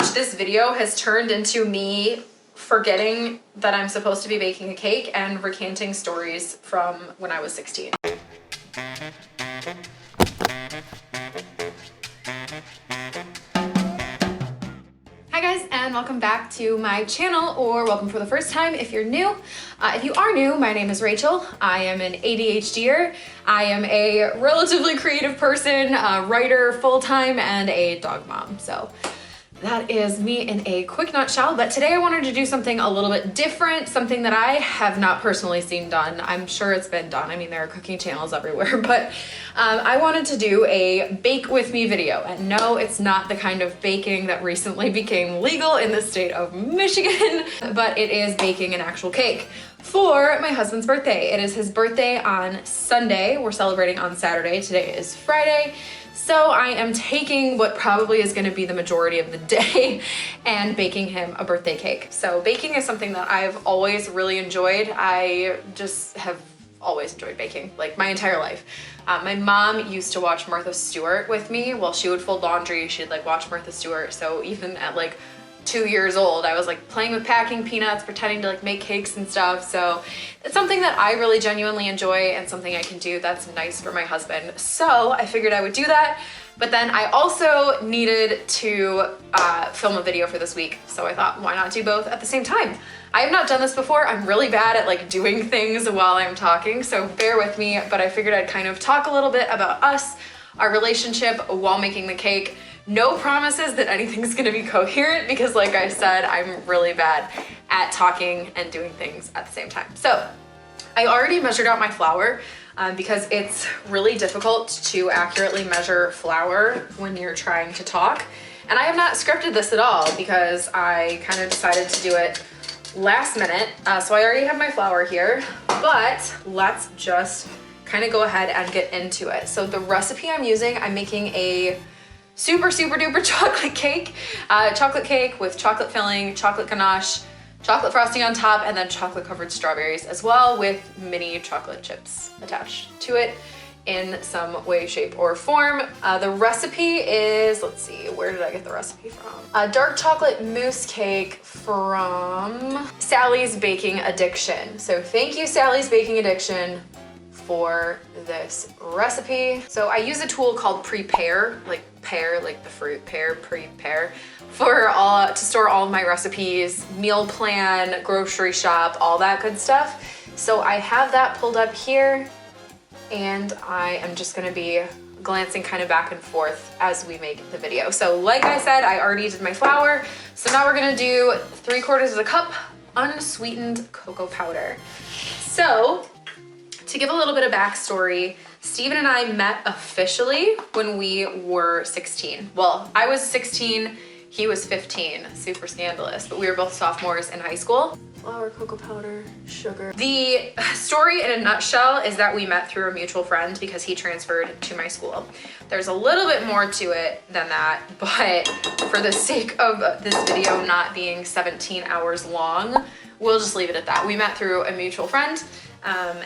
much this video has turned into me forgetting that I'm supposed to be baking a cake and recanting stories from when I was 16. Hi guys, and welcome back to my channel, or welcome for the first time if you're new. If you are new, my name is Rachel. I am an ADHDer. I am a relatively creative person, a writer full-time, and a dog mom. So that is me in a quick nutshell, but today I wanted to do something a little bit different, something that I have not personally seen done. I'm sure it's been done. I mean, there are cooking channels everywhere, but I wanted to do a bake with me video. And no, it's not the kind of baking that recently became legal in the state of Michigan, but it is baking an actual cake for my husband's birthday. It is his birthday on Sunday. We're celebrating on Saturday. Today is Friday. So I am taking what probably is going to be the majority of the day and baking him a birthday cake. So baking is something that I've always really enjoyed. I just have always enjoyed baking, like my entire life. My mom used to watch Martha Stewart with me while she would fold laundry. She'd like watch Martha Stewart. So even at like 2 years old, I was like playing with packing peanuts, pretending to like make cakes and stuff. So it's something that I really genuinely enjoy and something I can do that's nice for my husband. So I figured I would do that. But then I also needed to film a video for this week. So I thought, why not do both at the same time? I have not done this before. I'm really bad at like doing things while I'm talking, so bear with me. But I figured I'd kind of talk a little bit about us, our relationship while making the cake. No promises that anything's gonna be coherent because like I said, I'm really bad at talking and doing things at the same time. So I already measured out my flour because it's really difficult to accurately measure flour when you're trying to talk. And I have not scripted this at all because I kind of decided to do it last minute. So I already have my flour here, but let's just kind of go ahead and get into it. So the recipe I'm using, I'm making a super duper chocolate cake with chocolate filling, chocolate ganache, chocolate frosting on top, and then chocolate covered strawberries as well with mini chocolate chips attached to it in some way, shape, or form. The recipe is, let's see, where did I get the recipe from? A dark chocolate mousse cake from Sally's Baking Addiction. So thank you, Sally's Baking Addiction, for this recipe. So I use a tool called Prepare, like pear, like the fruit pear, Prepare, to store all of my recipes, meal plan, grocery shop, all that good stuff. So I have that pulled up here, and I am just gonna be glancing kind of back and forth as we make the video. So like I said, I already did my flour. So now we're gonna do 3/4 of a cup unsweetened cocoa powder. So to give a little bit of backstory, Steven and I met officially when we were 16. Well, I was 16, he was 15, super scandalous, but we were both sophomores in high school. Flour, cocoa powder, sugar. The story in a nutshell is that we met through a mutual friend because he transferred to my school. There's a little bit more to it than that, but for the sake of this video not being 17 hours long, we'll just leave it at that. We met through a mutual friend.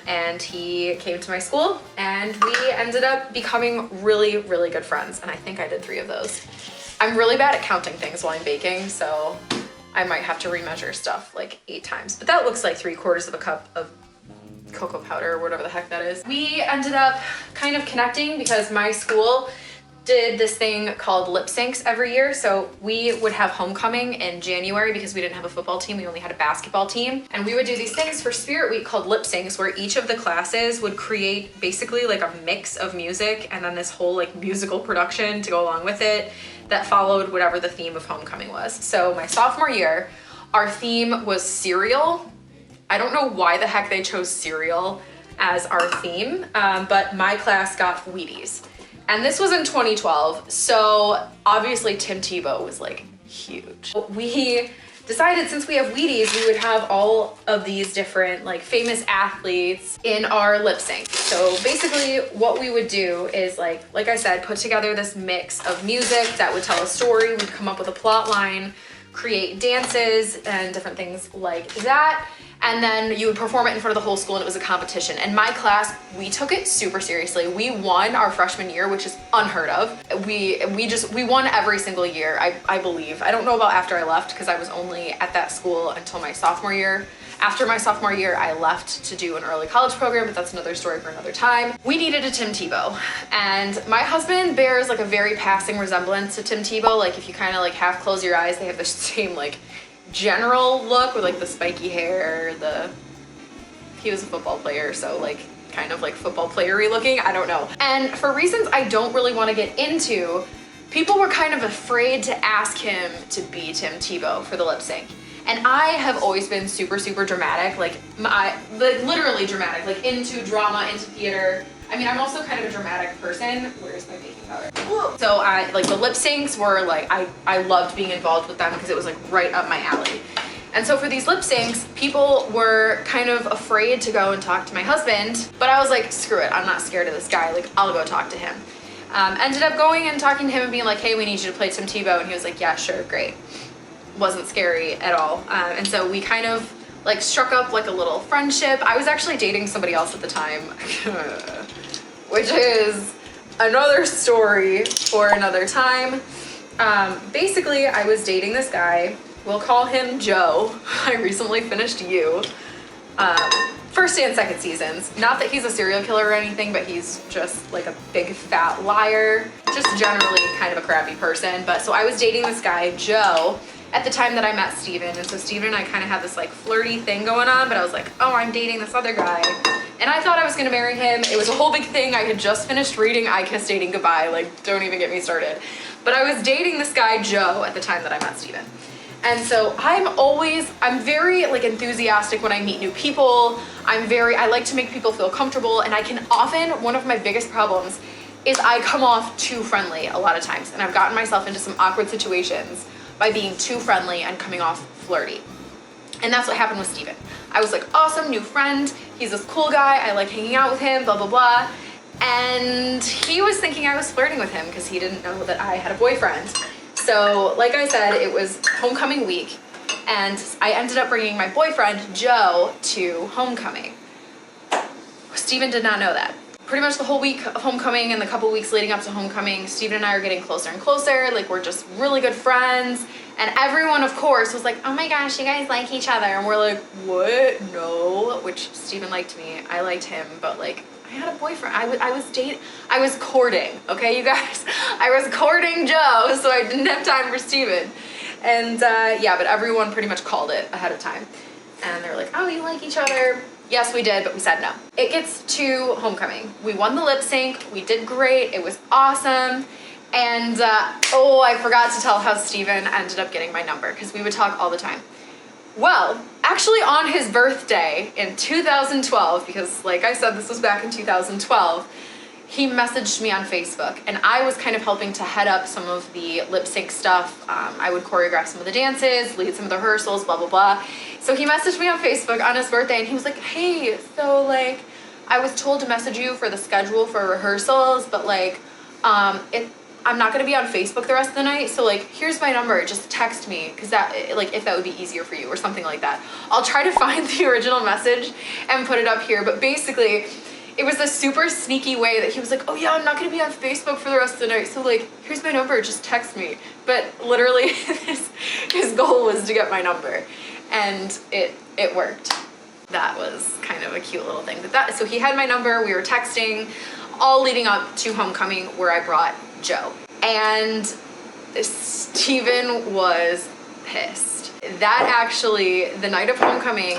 And he came to my school and we ended up becoming really good friends. And I think I did 3 of those. I'm really bad at counting things while I'm baking, so I might have to remeasure stuff like 8 times. But that looks like 3/4 of a cup of cocoa powder or whatever the heck that is. We ended up kind of connecting because my school did this thing called lip syncs every year. So we would have homecoming in January because we didn't have a football team, we only had a basketball team. And we would do these things for Spirit Week called lip syncs, where each of the classes would create basically like a mix of music and then this whole like musical production to go along with it that followed whatever the theme of homecoming was. So my sophomore year, our theme was cereal. I don't know why the heck they chose cereal as our theme, but my class got Wheaties. And this was in 2012, so obviously Tim Tebow was like huge. We decided since we have Wheaties, we would have all of these different like famous athletes in our lip sync. So basically what we would do is like I said, put together this mix of music that would tell a story. We'd come up with a plot line, create dances and different things like that. And then you would perform it in front of the whole school, and it was a competition. And my class, we took it super seriously. We won our freshman year, which is unheard of. We won every single year, I believe. I don't know about after I left, because I was only at that school until my sophomore year. After my sophomore year, I left to do an early college program, but that's another story for another time. We needed a Tim Tebow, and my husband bears like a very passing resemblance to Tim Tebow. Like if you kind of like half close your eyes, they have the same like general look with like the spiky hair, he was a football player, so like kind of like football player-y looking, I don't know. And for reasons I don't really want to get into, people were kind of afraid to ask him to be Tim Tebow for the lip sync. And I have always been super, super dramatic, like literally dramatic, like into drama, into theater. I mean, I'm also kind of a dramatic person. Where's my baking powder? So like the lip syncs were like, I loved being involved with them because it was like right up my alley. And so for these lip syncs, people were kind of afraid to go and talk to my husband, but I was like, screw it, I'm not scared of this guy, like I'll go talk to him. Ended up going and talking to him and being like, hey, we need you to play Tim Tebow. And he was like, yeah, sure, great. Wasn't scary at all. And so we kind of like struck up like a little friendship. I was actually dating somebody else at the time, which is another story for another time. Basically, I was dating this guy. We'll call him Joe. I recently finished You. First and second seasons. Not that he's a serial killer or anything, but he's just like a big fat liar. Just generally kind of a crappy person. But so I was dating this guy, Joe, at the time that I met Steven. And so Steven and I kind of had this like flirty thing going on, but I was like, oh, I'm dating this other guy. And I thought I was gonna marry him. It was a whole big thing. I had just finished reading I Kissed Dating Goodbye. Like, don't even get me started. But I was dating this guy, Joe, at the time that I met Steven. And so I'm very like enthusiastic when I meet new people. I like to make people feel comfortable, and I can often, one of my biggest problems is I come off too friendly a lot of times. And I've gotten myself into some awkward situations by being too friendly and coming off flirty. And that's what happened with Steven. I was like, awesome, new friend. He's this cool guy. I like hanging out with him, blah, blah, blah. And he was thinking I was flirting with him because he didn't know that I had a boyfriend. So like I said, it was homecoming week, and I ended up bringing my boyfriend, Joe, to homecoming. Steven did not know that. Pretty much the whole week of homecoming and the couple weeks leading up to homecoming, Steven and I are getting closer and closer. Like, we're just really good friends. And everyone, of course, was like, oh my gosh, you guys like each other. And we're like, what? No. Which Steven liked me. I liked him. But like, I had a boyfriend. I was courting, okay, you guys? I was courting Joe, so I didn't have time for Steven. And yeah, but everyone pretty much called it ahead of time. And they were like, oh, you like each other? Yes, we did, but we said no. It gets to homecoming. We won the lip sync. We did great. It was awesome. And oh, I forgot to tell how Steven ended up getting my number, because we would talk all the time. Well, actually on his birthday in 2012, because like I said, this was back in 2012, he messaged me on Facebook, and I was kind of helping to head up some of the lip sync stuff. I would choreograph some of the dances, lead some of the rehearsals, blah, blah, blah. So he messaged me on Facebook on his birthday, and he was like, hey, so like, I was told to message you for the schedule for rehearsals, but like, I'm not gonna be on Facebook the rest of the night, so like, here's my number, just text me, because that, like, if that would be easier for you or something like that. I'll try to find the original message and put it up here, but basically, it was this super sneaky way that he was like, oh yeah, I'm not gonna be on Facebook for the rest of the night, so like, here's my number, just text me. But literally, his goal was to get my number, and it worked. That was kind of a cute little thing. But so he had my number, we were texting, all leading up to homecoming, where I brought Joe. And Steven was pissed. That actually, the night of homecoming,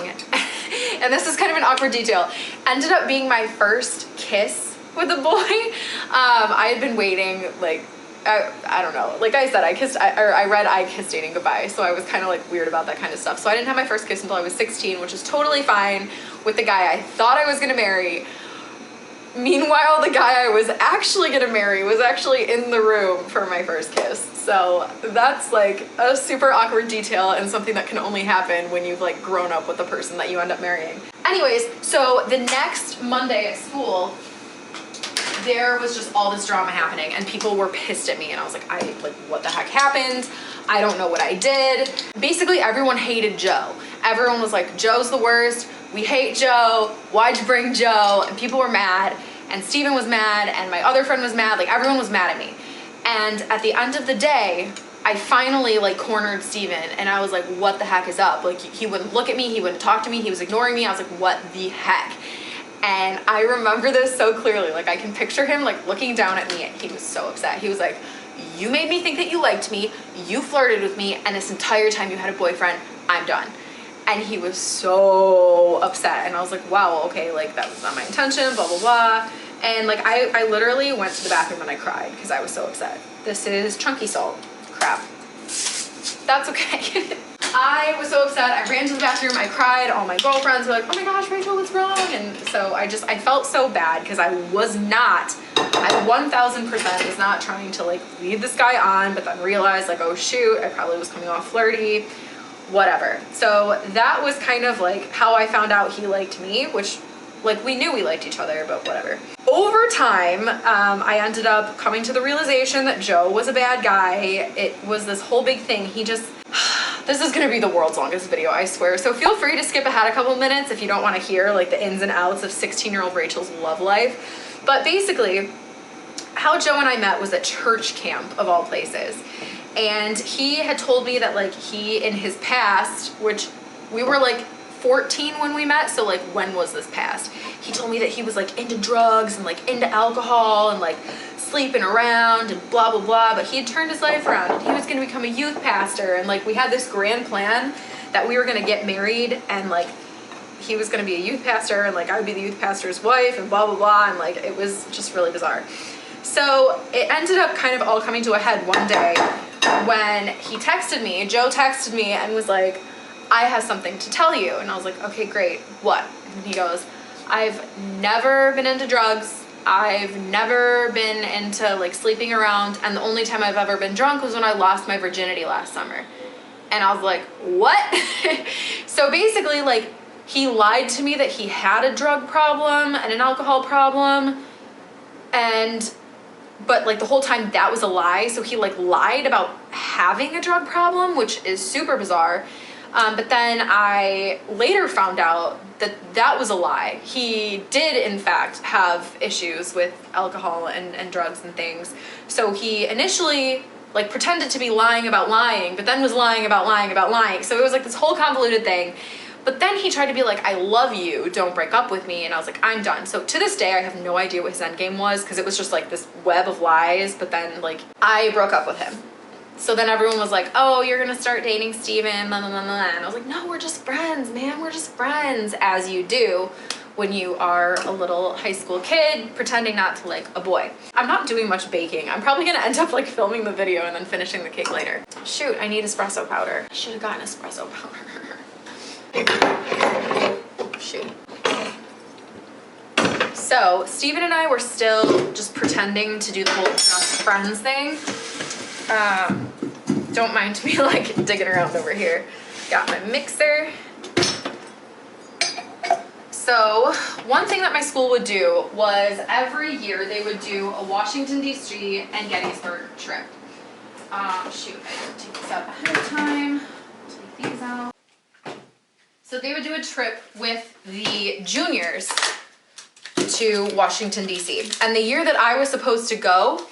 and this is kind of an awkward detail, ended up being my first kiss with a boy. I had been waiting, like, I don't know. Like I said, I read I Kissed Dating Goodbye, so I was kind of like weird about that kind of stuff. So I didn't have my first kiss until I was 16, which is totally fine with the guy I thought I was gonna marry. Meanwhile, the guy I was actually gonna marry was actually in the room for my first kiss. So that's like a super awkward detail, and something that can only happen when you've like grown up with the person that you end up marrying. Anyways, so the next Monday at school, there was just all this drama happening, and people were pissed at me, and I was like, what the heck happened? I don't know what I did. Basically, everyone hated Joe. Everyone was like, Joe's the worst. We hate Joe. Why'd you bring Joe? And people were mad. And Steven was mad. And my other friend was mad. Like, everyone was mad at me. And at the end of the day, I finally like cornered Steven, and I was like, what the heck is up? Like, he wouldn't look at me, he wouldn't talk to me, he was ignoring me. I was like, what the heck? And I remember this so clearly. Like, I can picture him like looking down at me, and he was so upset. He was like, you made me think that you liked me, you flirted with me, and this entire time you had a boyfriend, I'm done. And he was so upset, and I was like, wow, okay, like that was not my intention, blah, blah, blah. And like, I literally went to the bathroom and I cried because I was so upset. This is chunky salt. Crap. That's okay. I was so upset. I ran to the bathroom. I cried. All my girlfriends were like, oh my gosh, Rachel, what's wrong? And so I felt so bad because I 1000% was not trying to like lead this guy on, but then realized like, oh shoot, I probably was coming off flirty, whatever. So that was kind of like how I found out he liked me, which like we knew we liked each other, but whatever. Over time, I ended up coming to the realization that Joe was a bad guy. It was this whole big thing. This is gonna be the world's longest video, I swear. So feel free to skip ahead a couple minutes if you don't wanna hear like the ins and outs of 16-year-old Rachel's love life. But basically, how Joe and I met was at church camp of all places. And he had told me that like he, in his past, which we were like 14 when we met, so like when was this past? He told me that he was like into drugs and like into alcohol and like sleeping around and blah blah blah, but he had turned his life around and he was going to become a youth pastor, and like we had this grand plan that we were going to get married, and like he was going to be a youth pastor and like I would be the youth pastor's wife and blah blah blah, and like it was just really bizarre. So it ended up kind of all coming to a head one day when he texted me, Joe texted me and was like, I have something to tell you. And I was like, okay, great, what? And he goes, I've never been into drugs. I've never been into like sleeping around. And the only time I've ever been drunk was when I lost my virginity last summer. And I was like, what? So basically like he lied to me that he had a drug problem and an alcohol problem. But like the whole time that was a lie. So he like lied about having a drug problem, which is super bizarre. But then I later found out that that was a lie. He did, in fact, have issues with alcohol and drugs and things. So he initially, like, pretended to be lying about lying, but then was lying about lying about lying. So it was, like, this whole convoluted thing. But then he tried to be like, I love you, don't break up with me. And I was like, I'm done. So to this day, I have no idea what his endgame was, because it was just, like, this web of lies. But then, like, I broke up with him. So then everyone was like, oh, you're gonna start dating Steven, blah, blah, blah, blah. And I was like, no, we're just friends, man. We're just friends, as you do when you are a little high school kid pretending not to like a boy. I'm not doing much baking. I'm probably gonna end up like filming the video and then finishing the cake later. Shoot, I need espresso powder. I should have gotten espresso powder. Shoot. So Steven and I were still just pretending to do the whole just friends thing. Don't mind me like digging around over here. Got my mixer. So one thing that my school would do was every year they would do a Washington, D.C. and Gettysburg trip. Shoot, I didn't take this out ahead of time. Take these out. So they would do a trip with the juniors to Washington, D.C. And the year that I was supposed to go,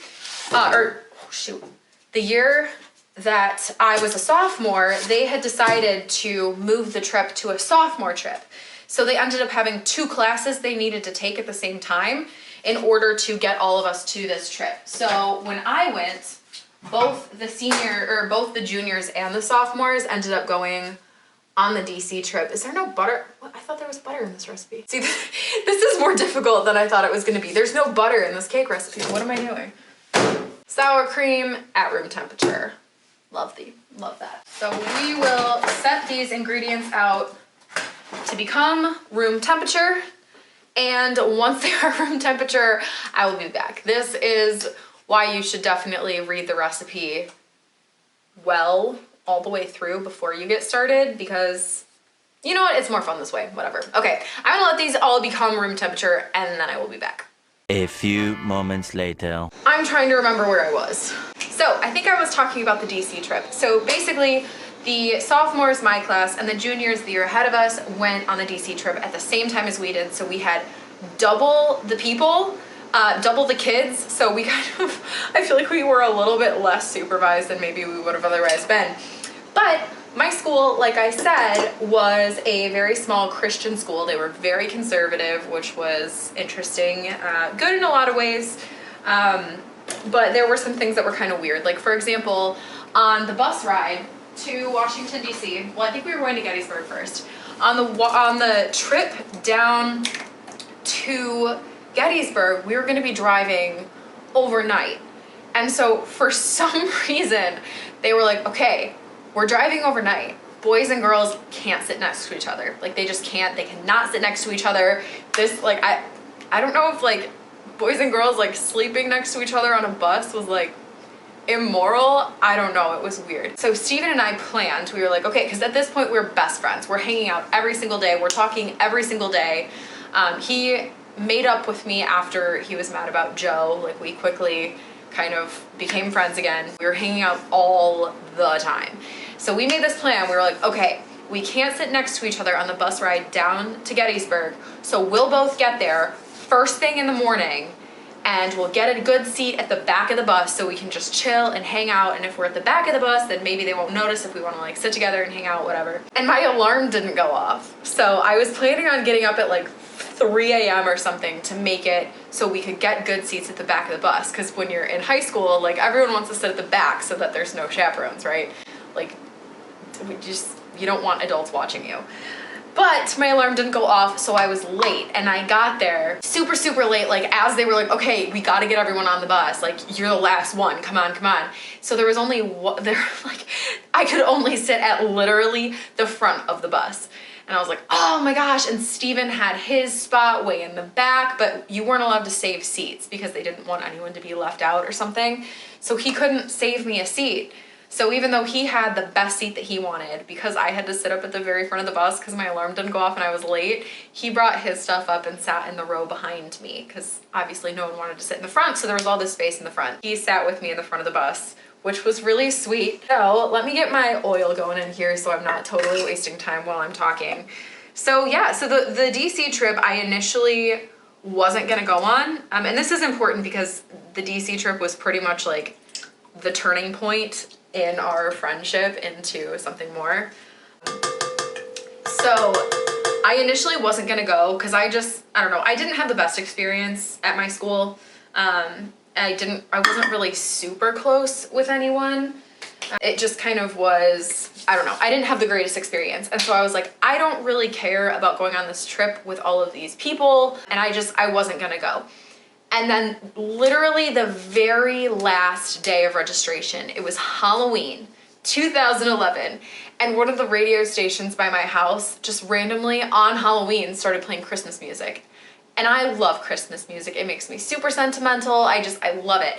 the year that I was a sophomore, they had decided to move the trip to a sophomore trip. So they ended up having 2 classes they needed to take at the same time in order to get all of us to this trip. So when I went, both the juniors and the sophomores ended up going on the DC trip. Is there no butter? What? I thought there was butter in this recipe. See, this is more difficult than I thought it was gonna be. There's no butter in this cake recipe. What am I doing? Sour cream at room temperature. Love that. So we will set these ingredients out to become room temperature, and once they are room temperature, I will be back. This is why you should definitely read the recipe well all the way through before you get started, because you know what, it's more fun this way, whatever. Okay, I'm gonna let these all become room temperature and then I will be back. A few moments later. I'm trying to remember where I was. So I think I was talking about the DC trip. So basically, The sophomores, my class, and the juniors, the year ahead of us, went on the DC trip at the same time as we did. So we had double the people, double the kids. So we kind of, I feel like we were a little bit less supervised than maybe we would have otherwise been. But my school, like I said, was a very small Christian school. They were very conservative, which was interesting, good in a lot of ways. But there were some things that were kind of weird. Like, for example, on the bus ride to Washington, D.C., well, I think we were going to Gettysburg first. On the trip down to Gettysburg, we were going to be driving overnight. And so for some reason, they were like, okay, we're driving overnight. Boys and girls can't sit next to each other. Like, they just can't. They cannot sit next to each other. This, like, I don't know if, like, boys and girls, like, sleeping next to each other on a bus was, like, immoral. I don't know. It was weird. So Steven and I planned. We were like, okay, because at this point, we're best friends. We're hanging out every single day. We're talking every single day. He made up with me after he was mad about Joe. Like, we quickly kind of became friends again. We were hanging out all the time. So we made this plan. We were like, okay, we can't sit next to each other on the bus ride down to Gettysburg. So we'll both get there first thing in the morning, and we'll get a good seat at the back of the bus so we can just chill and hang out. And if we're at the back of the bus, then maybe they won't notice if we want to, like, sit together and hang out, whatever. And my alarm didn't go off. So I was planning on getting up at like 3 a.m. or something to make it so we could get good seats at the back of the bus. Because when you're in high school, like, everyone wants to sit at the back so that there's no chaperones, right? Like, you don't want adults watching you. But my alarm didn't go off, so I was late, and I got there super, super late, like, as they were like, okay, we gotta get everyone on the bus, like, you're the last one, come on, come on. So there was only one, like, I could only sit at literally the front of the bus. And I was like, oh my gosh, and Steven had his spot way in the back, but you weren't allowed to save seats because they didn't want anyone to be left out or something. So he couldn't save me a seat. So even though he had the best seat that he wanted, because I had to sit up at the very front of the bus because my alarm didn't go off and I was late, he brought his stuff up and sat in the row behind me because obviously no one wanted to sit in the front, so there was all this space in the front. He sat with me in the front of the bus, which was really sweet. So let me get my oil going in here so I'm not totally wasting time while I'm talking. So yeah, so the DC trip I initially wasn't gonna go on. And this is important because the DC trip was pretty much like the turning point in our friendship into something more. So I initially wasn't gonna go because I don't know, I didn't have the best experience at my school. I wasn't really super close with anyone. It just kind of was, I don't know, I didn't have the greatest experience. And so I was like, I don't really care about going on this trip with all of these people. And I wasn't gonna go. And then literally the very last day of registration, it was Halloween, 2011. And one of the radio stations by my house just randomly on Halloween started playing Christmas music. And I love Christmas music. It makes me super sentimental. I love it.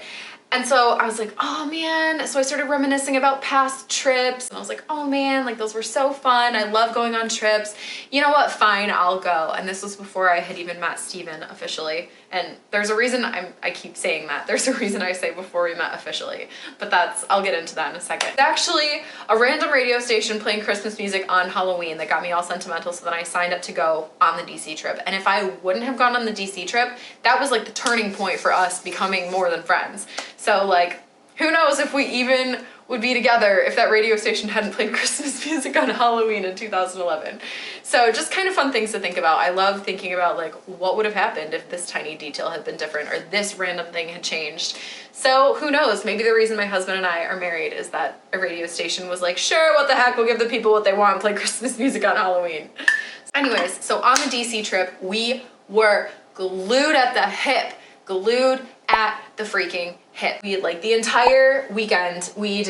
And so I was like, oh man. So I started reminiscing about past trips. And I was like, oh man, like those were so fun. I love going on trips. You know what? Fine, I'll go. And this was before I had even met Steven officially. And there's a reason I keep saying that. There's a reason I say before we met officially. But I'll get into that in a second. It's actually a random radio station playing Christmas music on Halloween that got me all sentimental, so then I signed up to go on the DC trip. And if I wouldn't have gone on the DC trip, that was like the turning point for us becoming more than friends. So like, who knows if we even would be together if that radio station hadn't played Christmas music on Halloween in 2011. So just kind of fun things to think about. I love thinking about like what would have happened if this tiny detail had been different or this random thing had changed. So who knows, maybe the reason my husband and I are married is that a radio station was like, sure, what the heck, we'll give the people what they want and play Christmas music on Halloween. Anyways, so on the DC trip, we were glued at the hip, glued at the freaking hip. We like the entire weekend, we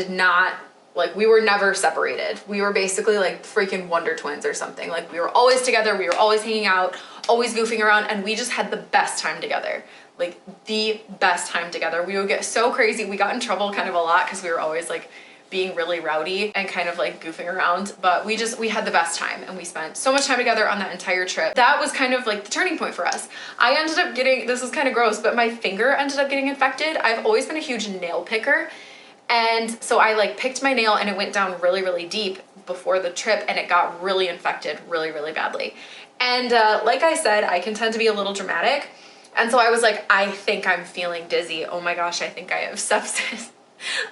were never separated. We were basically like freaking Wonder Twins or something. Like we were always together, we were always hanging out, always goofing around, and we just had the best time together. Like the best time together. We would get so crazy. We got in trouble kind of a lot because we were always like being really rowdy and kind of like goofing around, but we had the best time and we spent so much time together on that entire trip. That was kind of like the turning point for us. I ended up getting, this is kind of gross, but my finger ended up getting infected. I've always been a huge nail picker, And so I like picked my nail and it went down really, really deep before the trip and it got really infected really, really badly. And like I said, I can tend to be a little dramatic. And so I was like, I think I'm feeling dizzy. Oh my gosh, I think I have sepsis.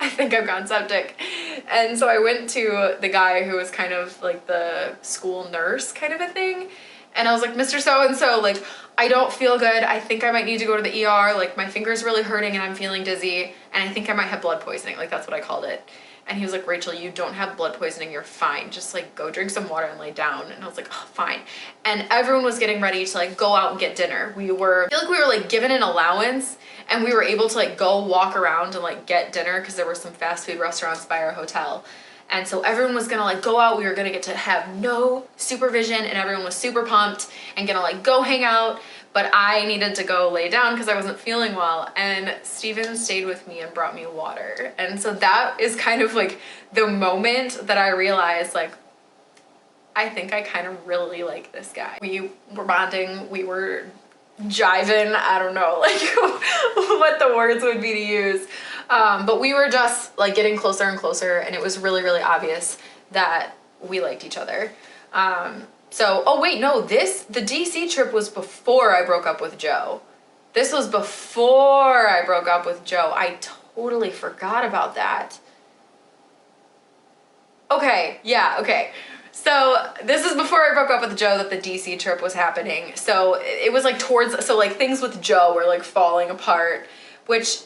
I think I've gone septic. And so I went to the guy who was kind of like the school nurse kind of a thing. And I was like, Mr. So-and-so, like, I don't feel good. I think I might need to go to the ER. Like, my finger's really hurting and I'm feeling dizzy. And I think I might have blood poisoning. Like, that's what I called it. And he was like, Rachel, you don't have blood poisoning. You're fine. Just like go drink some water and lay down. And I was like, oh, fine. And everyone was getting ready to like go out and get dinner. I feel like we were like given an allowance and we were able to like go walk around and like get dinner because there were some fast food restaurants by our hotel. And so everyone was gonna like go out. We were gonna get to have no supervision and everyone was super pumped and gonna like go hang out. But I needed to go lay down because I wasn't feeling well. And Steven stayed with me and brought me water. And so that is kind of like the moment that I realized like, I think I kind of really like this guy. We were bonding, we were jiving, I don't know like what the words would be to use. But we were just like getting closer and closer and it was really, really obvious that we liked each other. So, oh wait, no, the DC trip was before I broke up with Joe. This was before I broke up with Joe. I totally forgot about that. Okay, yeah, okay. So this is before I broke up with Joe that the DC trip was happening. So it was like so like things with Joe were like falling apart, which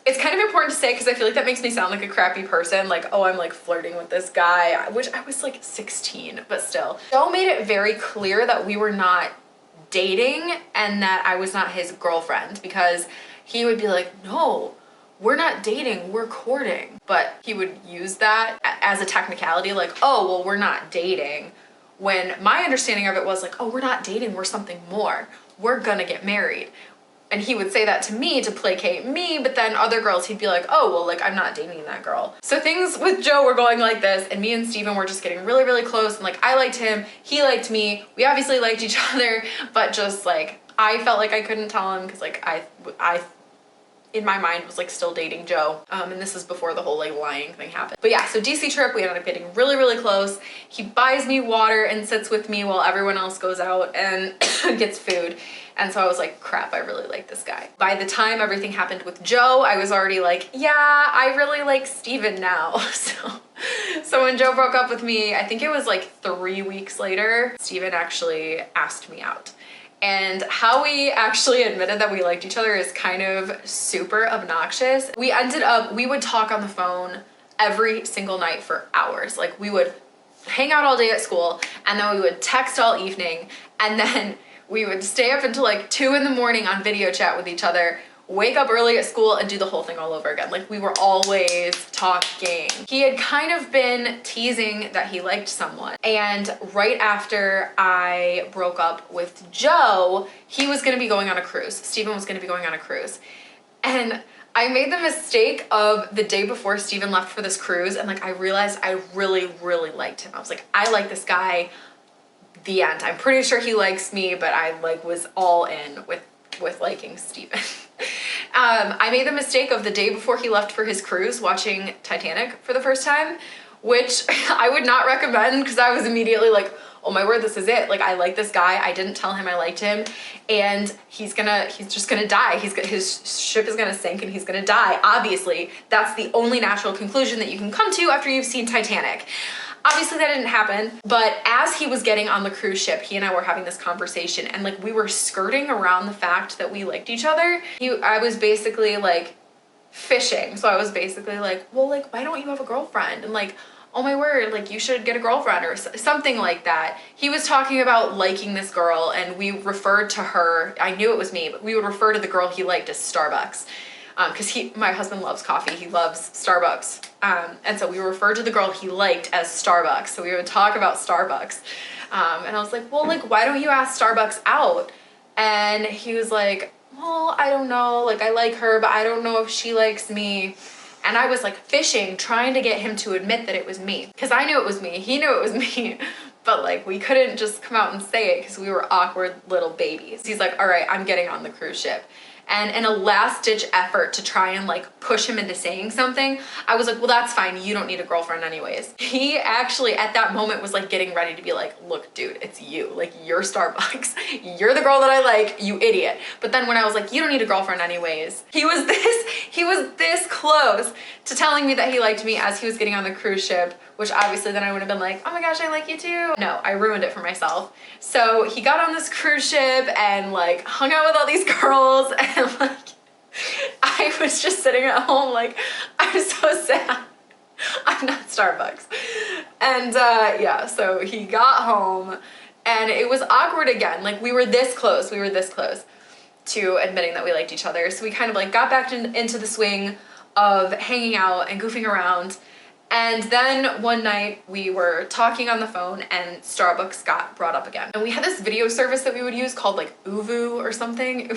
it's kind of important to say because I feel like that makes me sound like a crappy person. Like, oh, I'm like flirting with this guy, which I was like 16, but still. Joe made it very clear that we were not dating and that I was not his girlfriend because he would be like, no, we're not dating, we're courting. But he would use that as a technicality, like, oh, well, we're not dating. When my understanding of it was like, oh, we're not dating, we're something more. We're gonna get married. And he would say that to me to placate me, but then other girls, he'd be like, oh, well, like, I'm not dating that girl. So things with Joe were going like this, and me and Steven were just getting really, really close, and like, I liked him, he liked me, we obviously liked each other, but just like, I felt like I couldn't tell him, because like, I in my mind was like still dating Joe. And this is before the whole like lying thing happened. But yeah, so DC trip, we ended up getting really, really close. He buys me water and sits with me while everyone else goes out and gets food. And so I was like, crap, I really like this guy. By the time everything happened with Joe, I was already like, yeah, I really like Steven now. So when Joe broke up with me, I think it was like 3 weeks later, Steven actually asked me out. And how we actually admitted that we liked each other is kind of super obnoxious. We would talk on the phone every single night for hours. Like we would hang out all day at school and then we would text all evening and then we would stay up until like 2 in the morning on video chat with each other, wake up early at school and do the whole thing all over again. Like we were always talking. He had kind of been teasing that he liked someone. And right after I broke up with Joe, he was gonna be going on a cruise. Steven was gonna be going on a cruise. And I made the mistake of the day before Steven left for this cruise and like I realized I really, really liked him. I was like, I like this guy. The end. I'm pretty sure he likes me, but I like was all in with liking Steven. I made the mistake of the day before he left for his cruise watching Titanic for the first time, which I would not recommend because I was immediately like, oh my word, this is it. Like I like this guy. I didn't tell him I liked him and he's just gonna die. His ship is gonna sink and he's gonna die. Obviously, that's the only natural conclusion that you can come to after you've seen Titanic. Obviously that didn't happen, but as he was getting on the cruise ship, he and I were having this conversation and like we were skirting around the fact that we liked each other. I was basically like fishing. So I was basically like, well, like, why don't you have a girlfriend? And like, oh my word, like you should get a girlfriend or something like that. He was talking about liking this girl and we referred to her, I knew it was me, but we would refer to the girl he liked as Starbucks. Because my husband loves coffee, he loves Starbucks. And so we referred to the girl he liked as Starbucks. So we would talk about Starbucks. And I was like, well, like, why don't you ask Starbucks out? And he was like, well, I don't know, like I like her, but I don't know if she likes me. And I was like fishing, trying to get him to admit that it was me. Because I knew it was me, he knew it was me. But like we couldn't just come out and say it because we were awkward little babies. He's like, all right, I'm getting on the cruise ship. And in a last ditch effort to try and like push him into saying something, I was like, well, that's fine. You don't need a girlfriend anyways. He actually at that moment was like getting ready to be like, look, dude, it's you. Like, you're Starbucks. You're the girl that I like, you idiot. But then when I was like, you don't need a girlfriend anyways, he was this close to telling me that he liked me as he was getting on the cruise ship, which obviously then I would have been like, oh my gosh, I like you too. No, I ruined it for myself. So he got on this cruise ship and like hung out with all these girls, and like I was just sitting at home like, I'm so sad. I'm not Starbucks. And yeah, so he got home and it was awkward again. Like we were this close to admitting that we liked each other. So we kind of like got back into the swing of hanging out and goofing around. And then one night we were talking on the phone and Starbucks got brought up again. And we had this video service that we would use called like Uvu or something. It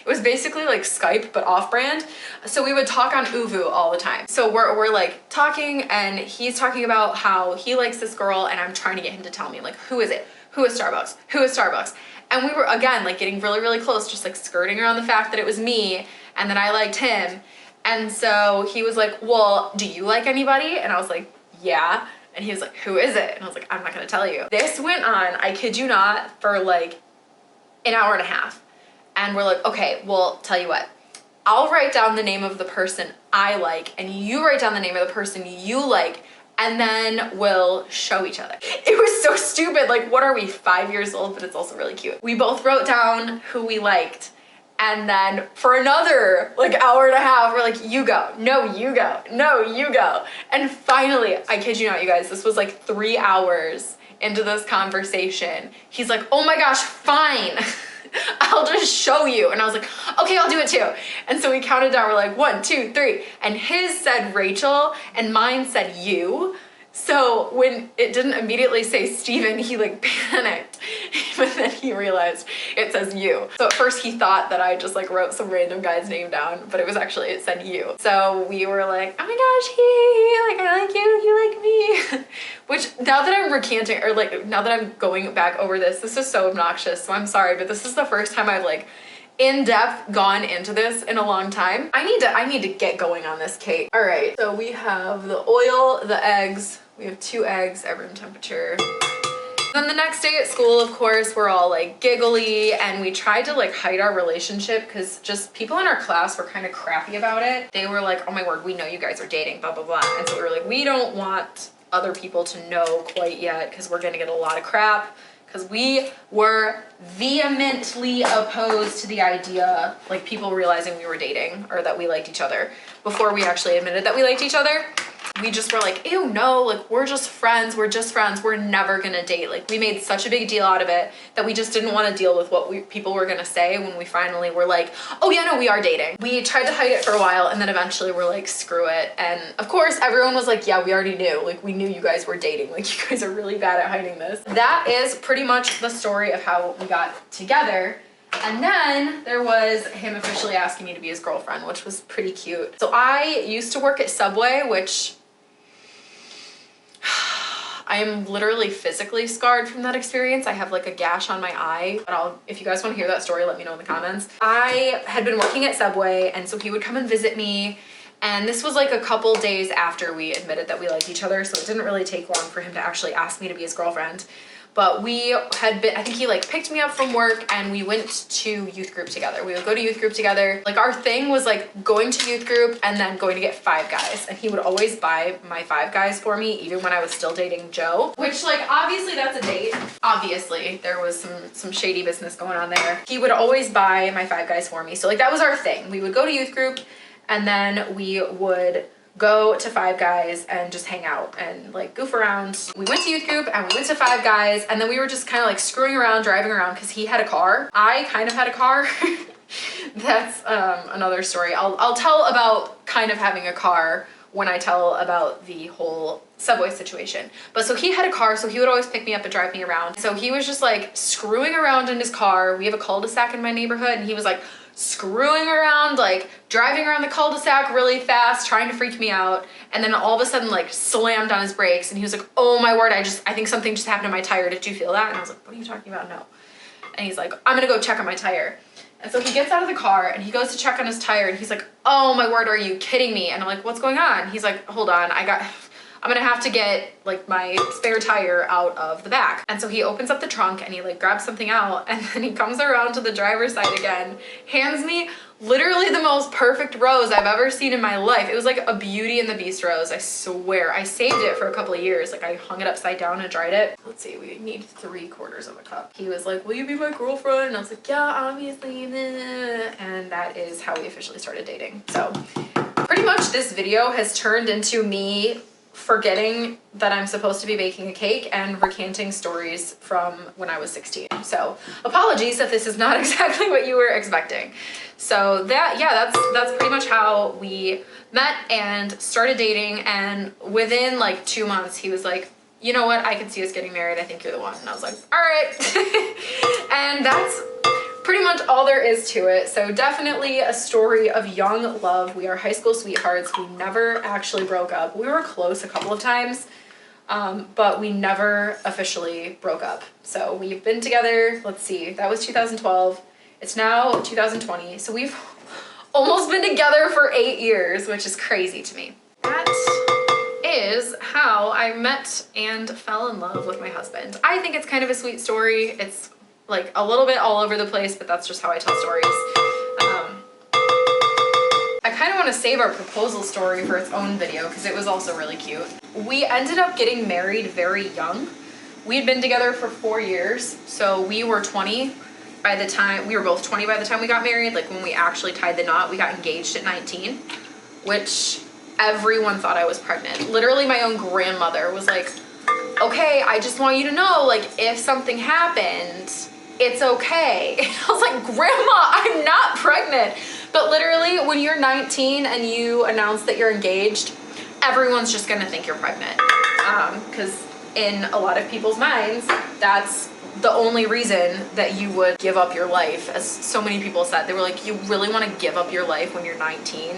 was basically like Skype, but off-brand. So we would talk on Uvu all the time. So we're like talking and he's talking about how he likes this girl and I'm trying to get him to tell me like, who is it? Who is Starbucks? Who is Starbucks? And we were again like getting really, really close, just like skirting around the fact that it was me and that I liked him. And so he was like, well, do you like anybody? And I was like, yeah. And he was like, who is it? And I was like, I'm not gonna tell you. This went on, I kid you not, for like an hour and a half. And we're like, okay, well, tell you what, I'll write down the name of the person I like and you write down the name of the person you like, and then we'll show each other. It was so stupid. Like, what are we, 5 years old? But it's also really cute. We both wrote down who we liked. And then for another like hour and a half, we're like, you go, no, you go, no, you go. And finally, I kid you not, you guys, this was like 3 hours into this conversation. He's like, oh my gosh, fine. I'll just show you. And I was like, okay, I'll do it too. And so we counted down, we're like 1, 2, 3. And his said Rachel and mine said you. So when it didn't immediately say Steven, he like panicked, but then he realized it says you. So at first he thought that I just like wrote some random guy's name down, but it was actually, it said you. So we were like, oh my gosh, like I like you like me. Which now that I'm recanting, or like now that I'm going back over this is so obnoxious. So I'm sorry, but this is the first time I've like in depth gone into this in a long time. I need to get going on this cake. All right, so we have the oil, the eggs. We have 2 eggs at room temperature. Then the next day at school, of course, we're all like giggly and we tried to like hide our relationship because just people in our class were kind of crappy about it. They were like, oh my word, we know you guys are dating, blah, blah, blah. And so we were like, we don't want other people to know quite yet because we're gonna get a lot of crap. Because we were vehemently opposed to the idea, like people realizing we were dating or that we liked each other before we actually admitted that we liked each other. We just were like, ew, no, like we're just friends, we're never gonna date. Like we made such a big deal out of it that we just didn't want to deal with what people were gonna say when we finally were like, oh yeah, no, we are dating. We tried to hide it for a while and then eventually we're like, screw it. And of course everyone was like, yeah, we already knew, like we knew you guys were dating. Like you guys are really bad at hiding this. That is pretty much the story of how we got together. And then there was him officially asking me to be his girlfriend, which was pretty cute. So I used to work at Subway, which I am literally physically scarred from that experience. I have like a gash on my eye, but if you guys want to hear that story, let me know in the comments. I had been working at Subway and so he would come and visit me. And this was like a couple days after we admitted that we liked each other. So it didn't really take long for him to actually ask me to be his girlfriend. But we had been, I think he like picked me up from work and we went to youth group together. We would go to youth group together. Like our thing was like going to youth group and then going to get Five Guys. And he would always buy my Five Guys for me, even when I was still dating Joe, which like, obviously that's a date. Obviously there was some shady business going on there. He would always buy my Five Guys for me. So like that was our thing. We would go to youth group and then we would go to Five Guys and just hang out and like goof around. We went to youth group and we went to Five Guys and then we were just kind of like screwing around, driving around because he had a car. I kind of had a car. That's another story. I'll tell about kind of having a car when I tell about the whole Subway situation. But so he had a car, so he would always pick me up and drive me around. So he was just like screwing around in his car. We have a cul-de-sac in my neighborhood and he was like screwing around, like driving around the cul-de-sac really fast, trying to freak me out. And then all of a sudden like slammed on his brakes and he was like, oh my word, I think something just happened to my tire. Did you feel that? And I was like, what are you talking about? No. And he's like, I'm gonna go check on my tire. And so he gets out of the car and he goes to check on his tire and he's like, oh my word, are you kidding me? And I'm like, what's going on? He's like, hold on, I'm gonna have to get like my spare tire out of the back. And so he opens up the trunk and he like grabs something out, and then he comes around to the driver's side again, hands me literally the most perfect rose I've ever seen in my life. It was like a Beauty and the Beast rose, I swear. I saved it for a couple of years. Like I hung it upside down and dried it. Let's see, we need 3/4 of a cup. He was like, will you be my girlfriend? And I was like, yeah, obviously. And that is how we officially started dating. So pretty much this video has turned into me forgetting that I'm supposed to be baking a cake and recanting stories from when I was 16. So apologies if this is not exactly what you were expecting. So that's pretty much how we met and started dating, and within like 2 months he was like, you know what, I can see us getting married, I think you're the one. And I was like, all right. And that's pretty much all there is to it. So definitely a story of young love. We are high school sweethearts. We never actually broke up. We were close a couple of times, but we never officially broke up. So we've been together, let's see, that was 2012. It's now 2020. So we've almost been together for 8 years, which is crazy to me. That is how I met and fell in love with my husband. I think it's kind of a sweet story. It's like a little bit all over the place, but that's just how I tell stories. I kind of want to save our proposal story for its own video because it was also really cute. We ended up getting married very young. We had been together for 4 years, so we were 20 by the time, we were both 20 by the time we got married. Like when we actually tied the knot, we got engaged at 19, which everyone thought I was pregnant. Literally my own grandmother was like, okay, I just want you to know, like, if something happened, it's okay. And I was like, Grandma, I'm not pregnant. But literally when you're 19 and you announce that you're engaged, everyone's just gonna think you're pregnant. Because in a lot of people's minds, that's the only reason that you would give up your life. As so many people said, they were like, you really want to give up your life when you're 19?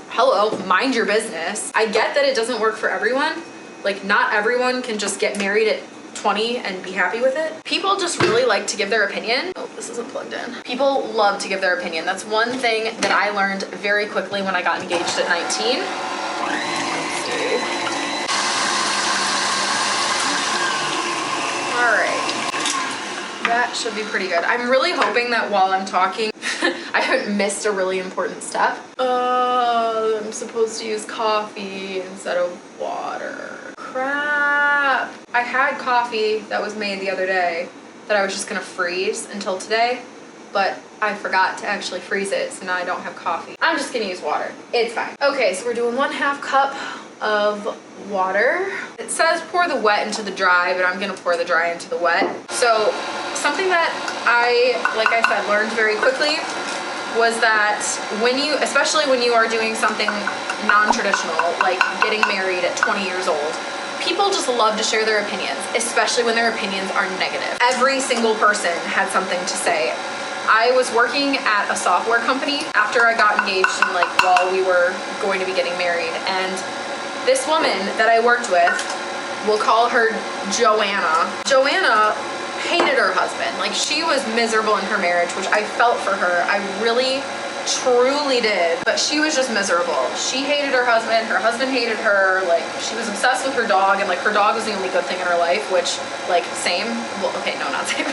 Hello, mind your business. I get that it doesn't work for everyone. Like not everyone can just get married at 20 and be happy with it. People just really like to give their opinion. Oh, this isn't plugged in. People love to give their opinion. That's one thing that I learned very quickly when I got engaged at 19. Let's see. All right, that should be pretty good. I'm really hoping that while I'm talking, I haven't missed a really important step. I'm supposed to use coffee instead of water. Crap. I had coffee that was made the other day that I was just gonna freeze until today, but I forgot to actually freeze it, so now I don't have coffee. I'm just gonna use water. It's fine. Okay, so we're doing 1/2 cup of water. It says pour the wet into the dry, but I'm gonna pour the dry into the wet. So something that like I said, learned very quickly was that especially when you are doing something non-traditional, like getting married at 20 years old, people just love to share their opinions, especially when their opinions are negative. Every single person had something to say. I was working at a software company after I got engaged and like while we were going to be getting married, and this woman that I worked with, we'll call her Joanna. Joanna hated her husband. Like she was miserable in her marriage, which I felt for her. I really, truly did. But she was just miserable. She hated her husband hated her. Like she was obsessed with her dog, and like her dog was the only good thing in her life, which like same. Well, okay, no, not same.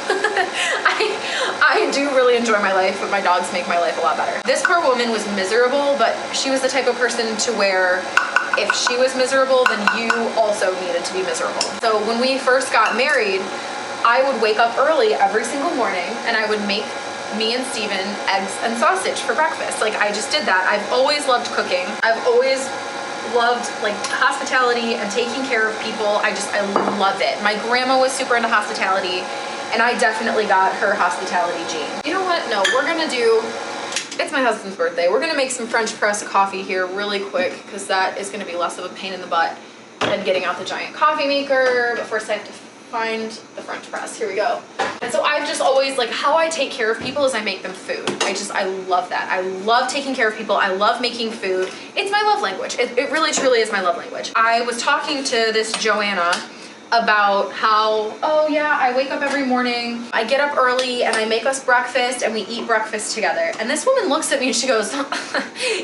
I do really enjoy my life, but my dogs make my life a lot better. This poor woman was miserable, but she was the type of person to where if she was miserable, then you also needed to be miserable. So when we first got married, I would wake up early every single morning and I would make me and Steven eggs and sausage for breakfast. Like I just did that. I've always loved cooking. I've always loved like hospitality and taking care of people. I loved it. My grandma was super into hospitality, and I definitely got her hospitality gene. You know what? No, it's my husband's birthday. We're gonna make some French press coffee here really quick because that is gonna be less of a pain in the butt than getting out the giant coffee maker. But first I have to find the French press. Here we go. And so I've just always, like, how I take care of people is I make them food. I love that. I love taking care of people. I love making food. It's my love language. It really truly is my love language. I was talking to this Joanna about how, oh yeah, I wake up every morning, I get up early and I make us breakfast and we eat breakfast together. And this woman looks at me and she goes,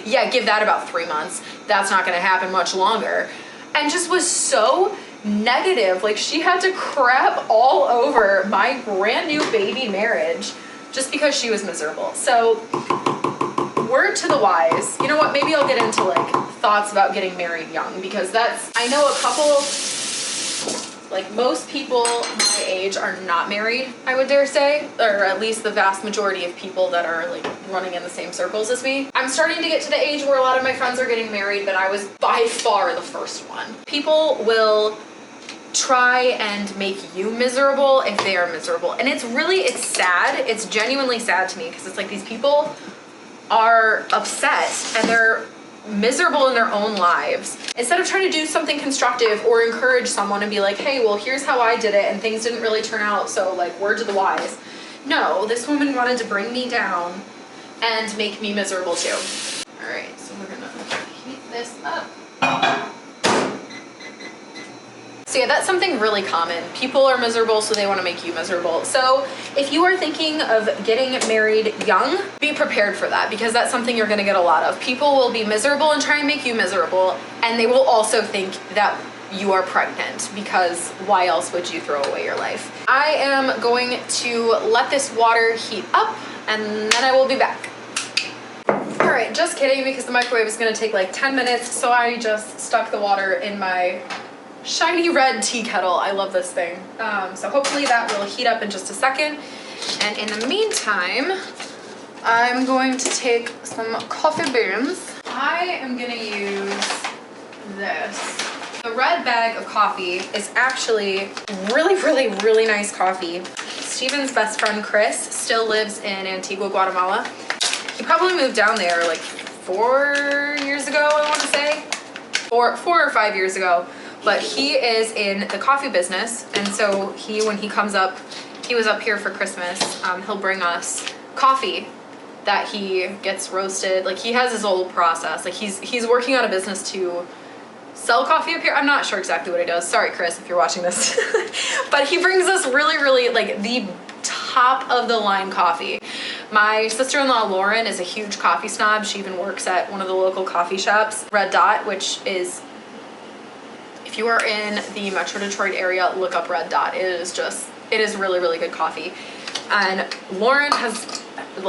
yeah, give that about 3 months. That's not gonna happen much longer. And just was so negative. Like she had to crap all over my brand new baby marriage just because she was miserable. So word to the wise. You know what, maybe I'll get into like thoughts about getting married young, because that's, I know a couple, like most people my age are not married, I would dare say, or at least the vast majority of people that are like running in the same circles as me. I'm starting to get to the age where a lot of my friends are getting married, but I was by far the first one. People will try and make you miserable if they are miserable. And it's sad. It's genuinely sad to me, because it's like these people are upset and they're miserable in their own lives. Instead of trying to do something constructive or encourage someone and be like, hey, well, here's how I did it and things didn't really turn out, so like word to the wise. No, this woman wanted to bring me down and make me miserable too. All right, so we're gonna heat this up. So yeah, that's something really common. People are miserable, so they want to make you miserable. So if you are thinking of getting married young, be prepared for that, because that's something you're going to get a lot of. People will be miserable and try and make you miserable, and they will also think that you are pregnant, because why else would you throw away your life? I am going to let this water heat up, and then I will be back. All right, just kidding, because the microwave is going to take like 10 minutes, so I just stuck the water in my shiny red tea kettle. I love this thing. So hopefully that will heat up in just a second. And in the meantime, I'm going to take some coffee beans. I am gonna use this. The red bag of coffee is actually really nice coffee. Steven's best friend, Chris, still lives in Antigua, Guatemala. He probably moved down there like 4 years ago, I want to say. 4 or 5 years ago. But he is in the coffee business, and so when he comes up, he was up here for Christmas, he'll bring us coffee that he gets roasted. Like he has his whole process. Like he's working on a business to sell coffee up here. I'm not sure exactly what he does. Sorry, Chris, if you're watching this. But he brings us really like the top of the line coffee. My sister-in-law Lauren is a huge coffee snob. She even works at one of the local coffee shops, Red Dot, which is, if you are in the Metro Detroit area, look up Red Dot. It is really good coffee. And Lauren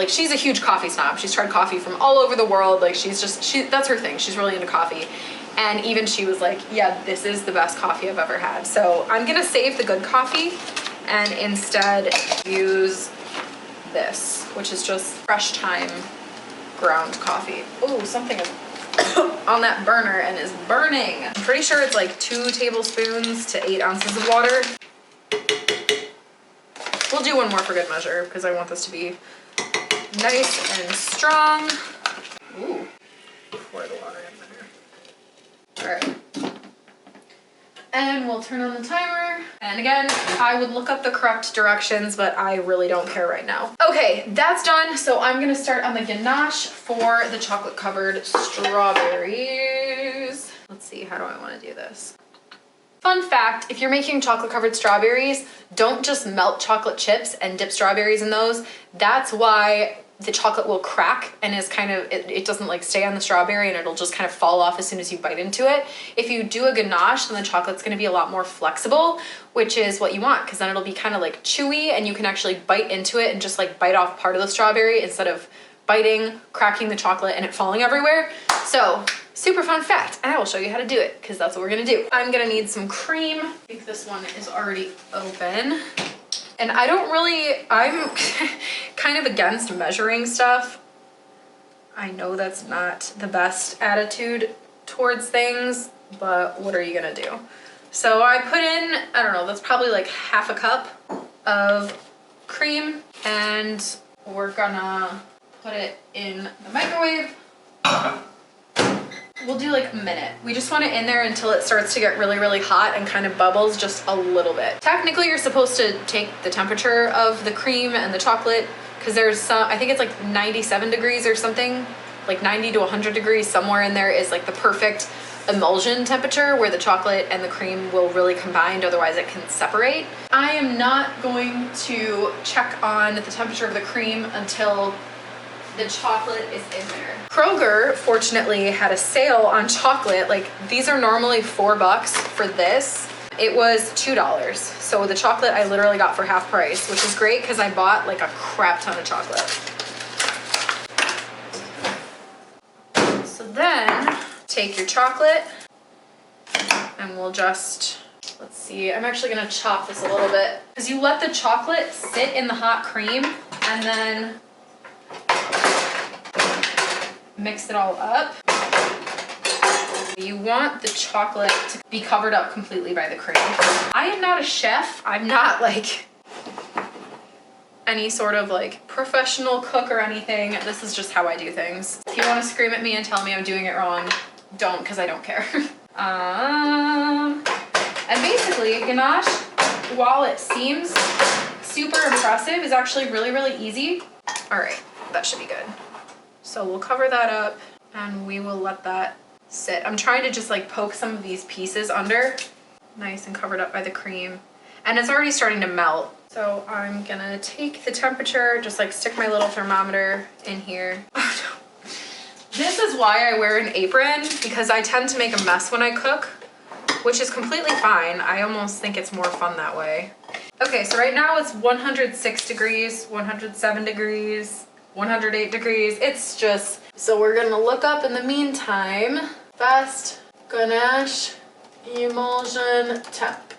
she's a huge coffee snob. She's tried coffee from all over the world. Like that's her thing. She's really into coffee. And even she was like, yeah, this is the best coffee I've ever had. So I'm gonna save the good coffee and instead use this, which is just fresh thyme ground coffee. Oh, something is on that burner and is burning. I'm pretty sure it's like 2 tablespoons to 8 ounces of water. We'll do one more for good measure because I want this to be nice and strong. Ooh, pour the water in there. All right. And we'll turn on the timer. And again, I would look up the correct directions, but I really don't care right now. Okay, that's done. So I'm gonna start on the ganache for the chocolate covered strawberries. Let's see, how do I wanna do this? Fun fact, if you're making chocolate covered strawberries, don't just melt chocolate chips and dip strawberries in those. That's why the chocolate will crack and is kind of, it doesn't like stay on the strawberry and it'll just kind of fall off as soon as you bite into it. If you do a ganache, then the chocolate's gonna be a lot more flexible, which is what you want, because then it'll be kind of like chewy and you can actually bite into it and just like bite off part of the strawberry instead of biting, cracking the chocolate and it falling everywhere. So super fun fact, and I will show you how to do it because that's what we're gonna do. I'm gonna need some cream. I think this one is already open. And I'm kind of against measuring stuff. I know that's not the best attitude towards things, but what are you gonna do? So I put in, I don't know, that's probably like half a cup of cream, and we're gonna put it in the microwave. We'll do like a minute. We just want it in there until it starts to get really hot and kind of bubbles just a little bit. Technically, you're supposed to take the temperature of the cream and the chocolate, because there's some, I think it's like 97 degrees or something, like 90 to 100 degrees, somewhere in there is like the perfect emulsion temperature where the chocolate and the cream will really combine, otherwise it can separate. I am not going to check on the temperature of the cream until the chocolate is in there. Kroger fortunately had a sale on chocolate. Like, these are normally $4 for this. It was $2. So the chocolate I literally got for half price, which is great because I bought like a crap ton of chocolate. So then take your chocolate and we'll just, let's see, I'm actually gonna chop this a little bit because you let the chocolate sit in the hot cream and then mix it all up. You want the chocolate to be covered up completely by the cream. I am not a chef. I'm not like any sort of like professional cook or anything. This is just how I do things. If you want to scream at me and tell me I'm doing it wrong, don't, because I don't care. And basically, ganache, while it seems super impressive, is actually really, really easy. All right, that should be good. So we'll cover that up and we will let that sit. I'm trying to just like poke some of these pieces under. Nice and covered up by the cream. And it's already starting to melt. So I'm gonna take the temperature, just like stick my little thermometer in here. Oh, no. This is why I wear an apron, because I tend to make a mess when I cook, which is completely fine. I almost think it's more fun that way. Okay, so right now it's 106 degrees, 107 degrees, 108 degrees. It's just, so we're gonna look up in the meantime, fast Ganache emulsion temp.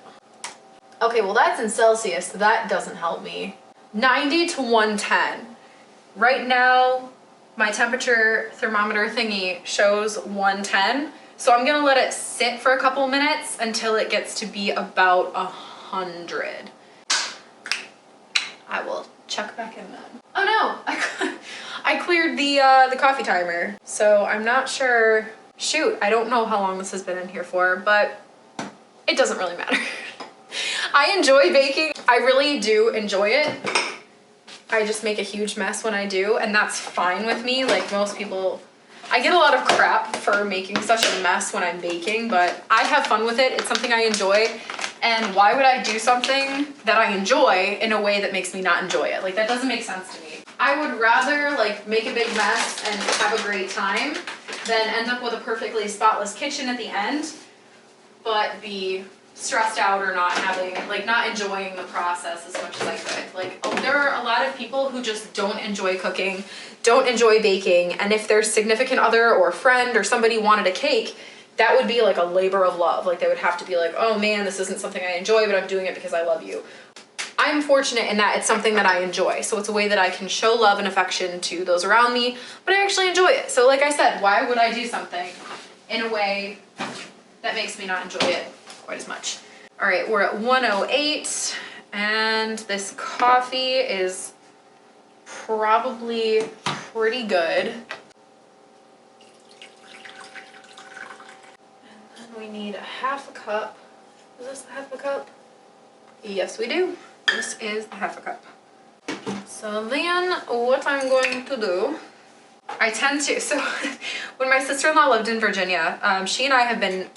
Okay, well that's in Celsius, so that doesn't help me. 90 to 110. Right now, my temperature thermometer thingy shows 110. So I'm gonna let it sit for a couple minutes until it gets to be about 100. I will check back in then. Oh no, I cleared the coffee timer. So I'm not sure, shoot, I don't know how long this has been in here for, but it doesn't really matter. I enjoy baking. I really do enjoy it. I just make a huge mess when I do, and that's fine with me. Like most people, I get a lot of crap for making such a mess when I'm baking, but I have fun with it. It's something I enjoy. And why would I do something that I enjoy in a way that makes me not enjoy it? Like that doesn't make sense to me. I would rather like make a big mess and have a great time than end up with a perfectly spotless kitchen at the end, but be stressed out or not having, like not enjoying the process as much as I could. Like there are a lot of people who just don't enjoy cooking, don't enjoy baking, and if their significant other or friend or somebody wanted a cake, that would be like a labor of love. Like they would have to be like, oh man, this isn't something I enjoy, but I'm doing it because I love you. I'm fortunate in that it's something that I enjoy. So it's a way that I can show love and affection to those around me, but I actually enjoy it. So like I said, why would I do something in a way that makes me not enjoy it quite as much? All right, we're at 108, and this coffee is probably pretty good. And then we need a half a cup. Is this the half a cup? Yes, we do. This is the half a cup. So then what I'm going to do, I tend to, so when my sister-in-law lived in Virginia, she and I have been,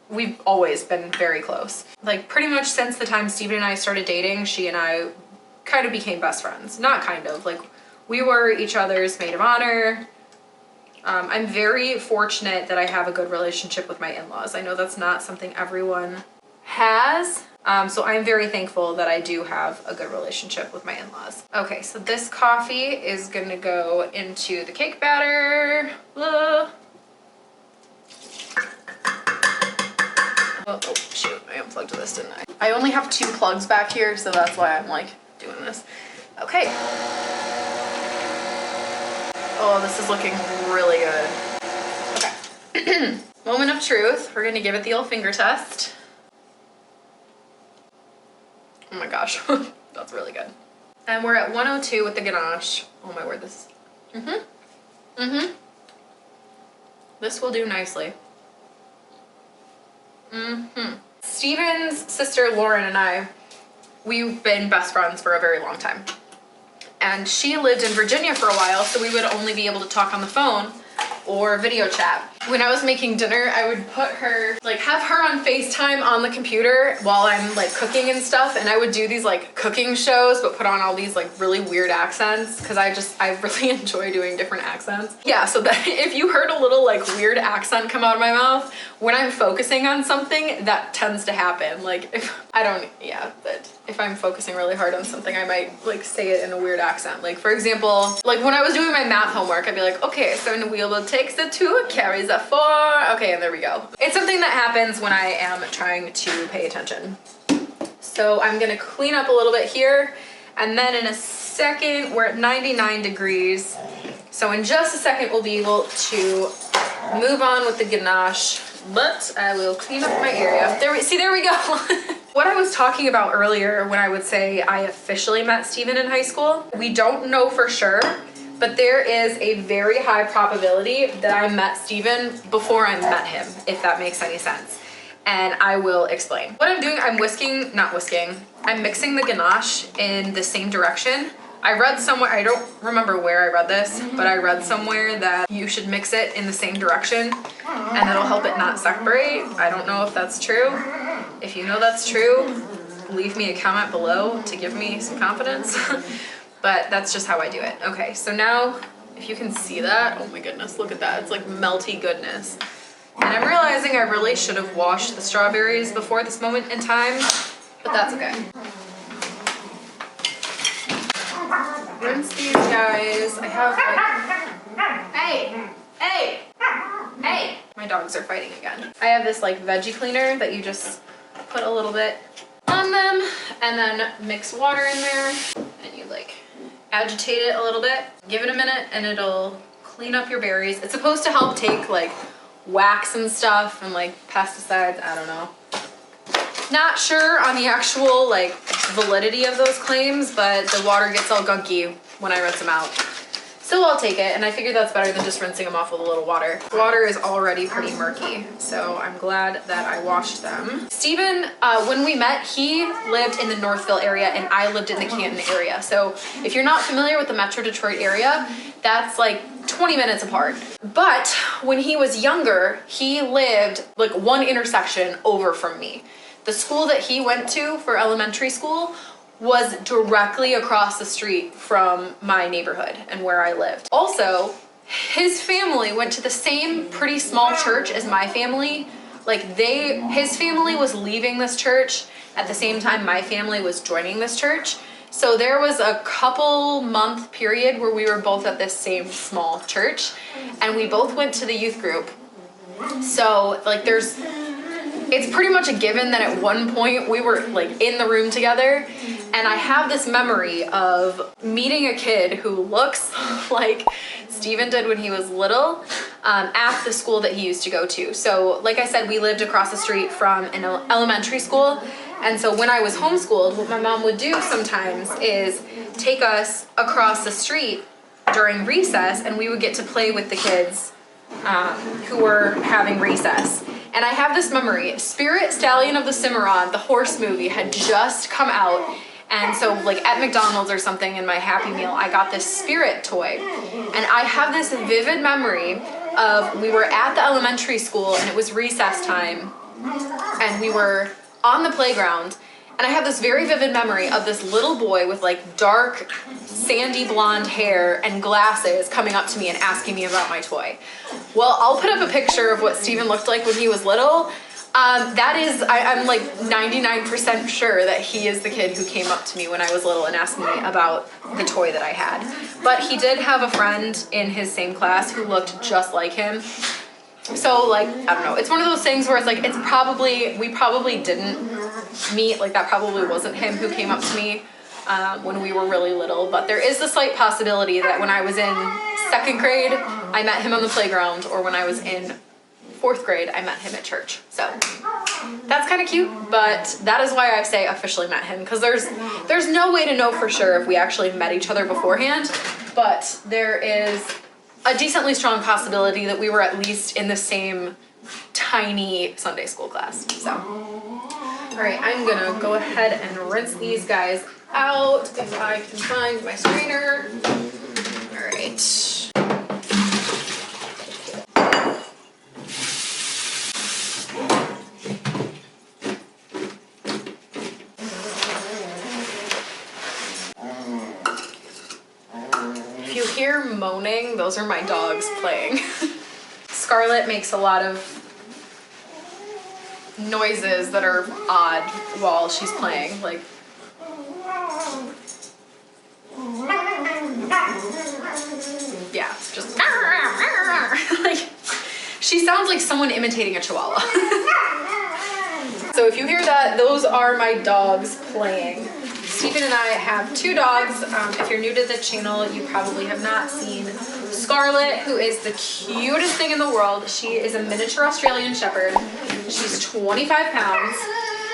we've always been very close. Like pretty much since the time Steven and I started dating, she and I kind of became best friends. Not kind of, like we were each other's maid of honor. I'm very fortunate that I have a good relationship with my in-laws. I know that's not something everyone has. So I'm very thankful that I do have a good relationship with my in-laws. Okay, so this coffee is gonna go into the cake batter. Oh shoot, I unplugged this, didn't I? I only have 2 plugs back here, so that's why I'm like doing this. Okay. Oh, this is looking really good. Okay. Moment of truth. We're gonna give it the old finger test. Oh my gosh, that's really good. And we're at 102 with the ganache. Oh my word, this. This will do nicely. Steven's sister Lauren and I, we've been best friends for a very long time. And she lived in Virginia for a while, so we would only be able to talk on the phone or video chat. When I was making dinner, I would put her, like have her on FaceTime on the computer while I'm like cooking and stuff. And I would do these like cooking shows, but put on all these like really weird accents because I really enjoy doing different accents. Yeah, so that if you heard a little like weird accent come out of my mouth, when I'm focusing on something, that tends to happen. Like but if I'm focusing really hard on something, I might like say it in a weird accent. Like for example, like when I was doing my math homework, I'd be like, okay, so in the wheel takes the 2, carries a 4. Okay, and there we go. It's something that happens when I am trying to pay attention. So I'm gonna clean up a little bit here, and then in a second, we're at 99 degrees. So in just a second, we'll be able to move on with the ganache, but I will clean up my area. There we go. What I was talking about earlier when I would say I officially met Steven in high school, we don't know for sure, but there is a very high probability that I met Steven before I met him, if that makes any sense. And I will explain. What I'm doing, I'm I'm mixing the ganache in the same direction. I read somewhere, I don't remember where I read this, but I read somewhere that you should mix it in the same direction and it'll help it not separate. I don't know if that's true. If you know that's true, leave me a comment below to give me some confidence. But that's just how I do it. Okay, so now if you can see that, oh my goodness, look at that. It's like melty goodness. And I'm realizing I really should have washed the strawberries before this moment in time, but that's okay. Rinse these guys. I have like, hey. My dogs are fighting again. I have this like veggie cleaner that you just put a little bit on them and then mix water in there and you like agitate it a little bit. Give it a minute and it'll clean up your berries. It's supposed to help take like wax and stuff and like pesticides, I don't know. Not sure on the actual like validity of those claims, but the water gets all gunky when I rinse them out. Still, I'll take it, and I figured that's better than just rinsing them off with a little water. The water is already pretty murky, so I'm glad that I washed them. Steven, when we met, he lived in the Northville area and I lived in the Canton area. So if you're not familiar with the Metro Detroit area, that's like 20 minutes apart. But when he was younger, he lived like one intersection over from me. The school that he went to for elementary school was directly across the street from my neighborhood and where I lived. Also, his family went to the same pretty small church as my family. Like his family was leaving this church at the same time my family was joining this church. So there was a couple month period where we were both at this same small church and we both went to the youth group. So like it's pretty much a given that at one point we were like in the room together, and I have this memory of meeting a kid who looks like Steven did when he was little at the school that he used to go to. So like I said, we lived across the street from an elementary school, and so when I was homeschooled, what my mom would do sometimes is take us across the street during recess and we would get to play with the kids who were having recess. And I have this memory, Spirit Stallion of the Cimarron, the horse movie, had just come out. And so like at McDonald's or something in my Happy Meal, I got this Spirit toy. And I have this vivid memory of we were at the elementary school and it was recess time. And we were on the playground. And I have this very vivid memory of this little boy with like dark, sandy blonde hair and glasses coming up to me and asking me about my toy. Well, I'll put up a picture of what Steven looked like when he was little. I'm like 99% sure that he is the kid who came up to me when I was little and asked me about the toy that I had. But he did have a friend in his same class who looked just like him. So like, I don't know, it's one of those things where it's like, we probably didn't meet, like that probably wasn't him who came up to me when we were really little, but there is the slight possibility that when I was in 2nd grade, I met him on the playground, or when I was in 4th grade, I met him at church. So that's kind of cute, but that is why I say officially met him, because there's no way to know for sure if we actually met each other beforehand, but there is a decently strong possibility that we were at least in the same tiny Sunday school class. So, all right, I'm gonna go ahead and rinse these guys out if I can find my strainer. All right. moaning, those are my dogs playing. Scarlett makes a lot of noises that are odd while she's playing, like yeah, just like she sounds like someone imitating a chihuahua. So if you hear that, those are my dogs playing. Stephen and I have 2 dogs. If you're new to the channel, you probably have not seen Scarlett, who is the cutest thing in the world. She is a miniature Australian Shepherd. She's 25 pounds.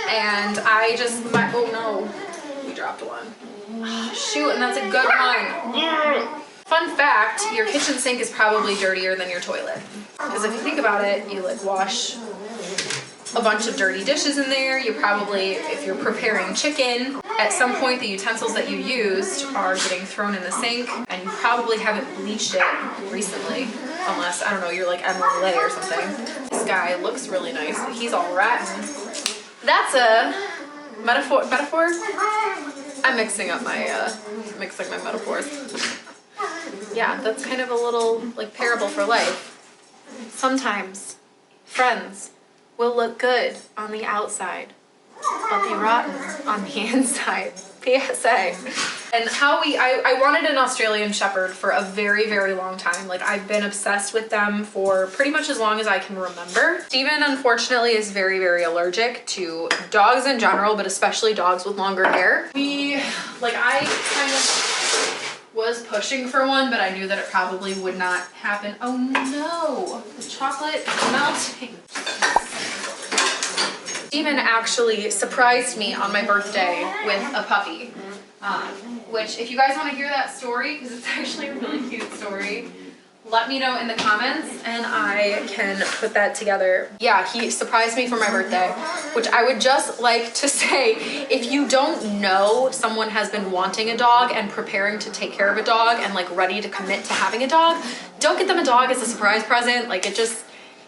And oh no, we dropped one. Oh, shoot, and that's a good one. Fun fact, your kitchen sink is probably dirtier than your toilet. Because if you think about it, you like wash a bunch of dirty dishes in there. You probably, if you're preparing chicken, at some point the utensils that you used are getting thrown in the sink, and you probably haven't bleached it recently, unless, I don't know, you're like Emily Lay or something. This guy looks really nice, but he's all rotten. That's a metaphor? I'm mixing up my, metaphors. Yeah, that's kind of a little like parable for life. Sometimes friends will look good on the outside, but be rotten on the inside. PSA. And I wanted an Australian Shepherd for a very, very long time. Like, I've been obsessed with them for pretty much as long as I can remember. Steven, unfortunately, is very, very allergic to dogs in general, but especially dogs with longer hair. I kind of was pushing for one, but I knew that it probably would not happen. Oh no, the chocolate is melting. Steven actually surprised me on my birthday with a puppy, which if you guys want to hear that story, because it's actually a really cute story, let me know in the comments and I can put that together. Yeah, he surprised me for my birthday, which I would just like to say, if you don't know someone has been wanting a dog and preparing to take care of a dog and like ready to commit to having a dog, don't get them a dog as a surprise present. Like,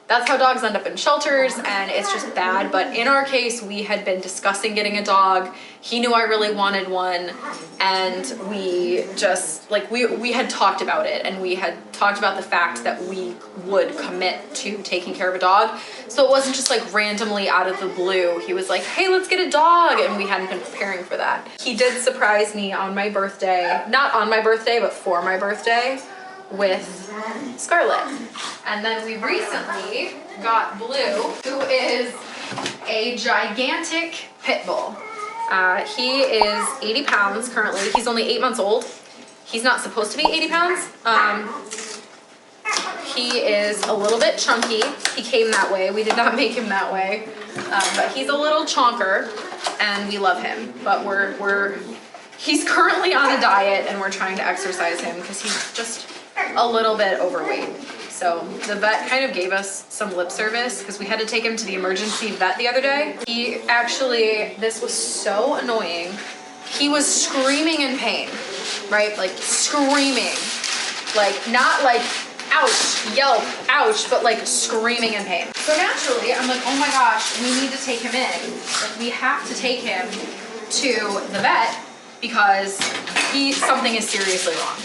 that's how dogs end up in shelters, and it's just bad. But in our case, we had been discussing getting a dog. He knew I really wanted one, and we just, like, we had talked about it, and we had talked about the fact that we would commit to taking care of a dog. So it wasn't just like randomly out of the blue. He was like, hey, let's get a dog, and we hadn't been preparing for that. He did surprise me on my birthday, not on my birthday, but for my birthday, with Scarlett. And then we recently got Blue, who is a gigantic pit bull. He is 80 pounds currently. He's only 8 months old. He's not supposed to be 80 pounds. He is a little bit chunky. He came that way. We did not make him that way. But he's a little chonker, and we love him. But he's currently on a diet, and we're trying to exercise him because he's just a little bit overweight. So the vet kind of gave us some lip service because we had to take him to the emergency vet the other day. This was so annoying. He was screaming in pain, right? Like screaming, like not like ouch, yelp, ouch, but like screaming in pain. So naturally I'm like, oh my gosh, we need to take him in. Like, we have to take him to the vet because something is seriously wrong.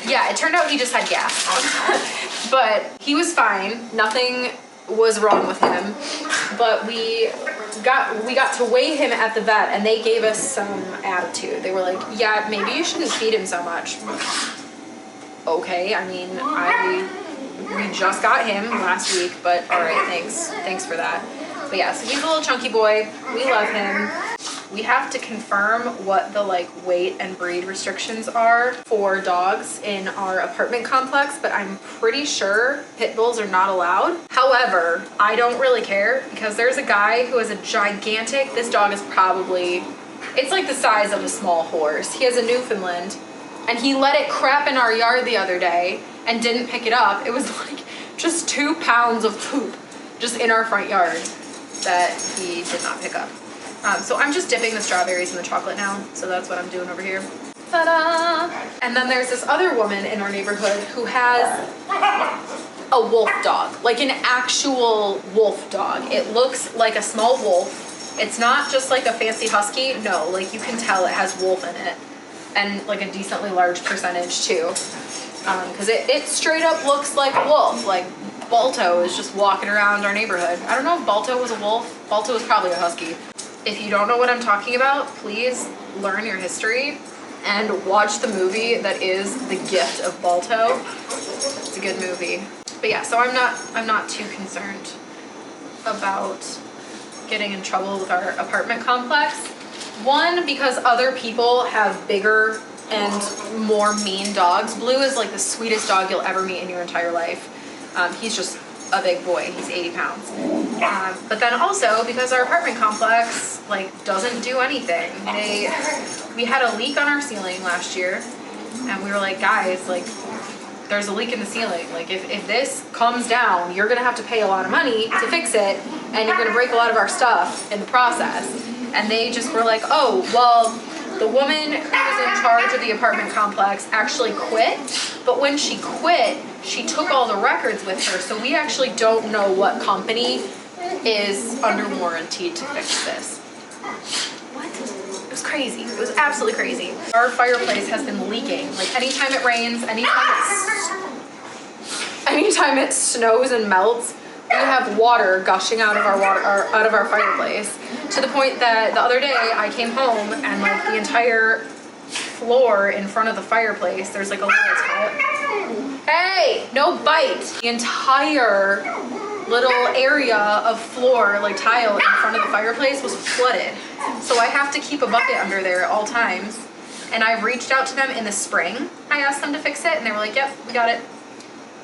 Yeah, it turned out he just had gas. But he was fine. Nothing was wrong with him. But we got to weigh him at the vet, and they gave us some attitude. They were like, yeah, maybe you shouldn't feed him so much. Okay, I mean, we just got him last week, but all right, thanks for that. But yeah, so he's a little chunky boy. We love him. We have to confirm what the weight and breed restrictions are for dogs in our apartment complex, but I'm pretty sure pit bulls are not allowed. However, I don't really care because there's a guy who has a gigantic, this dog is it's like the size of a small horse. He has a Newfoundland, and he let it crap in our yard the other day and didn't pick it up. It was like just 2 pounds of poop just in our front yard that he did not pick up. So I'm just dipping the strawberries in the chocolate now. So that's what I'm doing over here. Ta-da! And then there's this other woman in our neighborhood who has a wolf dog, like an actual wolf dog. It looks like a small wolf. It's not just like a fancy husky. No, like you can tell it has wolf in it, and like a decently large percentage too. because it straight up looks like a wolf. Like Balto is just walking around our neighborhood. I don't know if Balto was a wolf. Balto was probably a husky. If you don't know what I'm talking about, please learn your history and watch the movie that is The Gift of Balto. It's a good movie. But yeah, so I'm not too concerned about getting in trouble with our apartment complex. One, because other people have bigger and more mean dogs. Blue is like the sweetest dog you'll ever meet in your entire life. He's just a big boy. He's 80 pounds. But then also because our apartment complex like doesn't do anything. We had a leak on our ceiling last year, and we were like, guys, like there's a leak in the ceiling. Like if this comes down, you're gonna have to pay a lot of money to fix it, and you're gonna break a lot of our stuff in the process. And they just were like, oh, well, the woman who was in charge of the apartment complex actually quit, but when she quit, she took all the records with her, so we actually don't know what company is under warranty to fix this. What? It was crazy. It was absolutely crazy. Our fireplace has been leaking. Like anytime it rains, anytime it snows and melts, we have water gushing out of our fireplace, to the point that the other day I came home and like the entire floor in front of the fireplace, there's like a little hey, no bite. The entire little area of floor, like tile in front of the fireplace was flooded. So I have to keep a bucket under there at all times. And I reached out to them in the spring. I asked them to fix it and they were like, yep, we got it.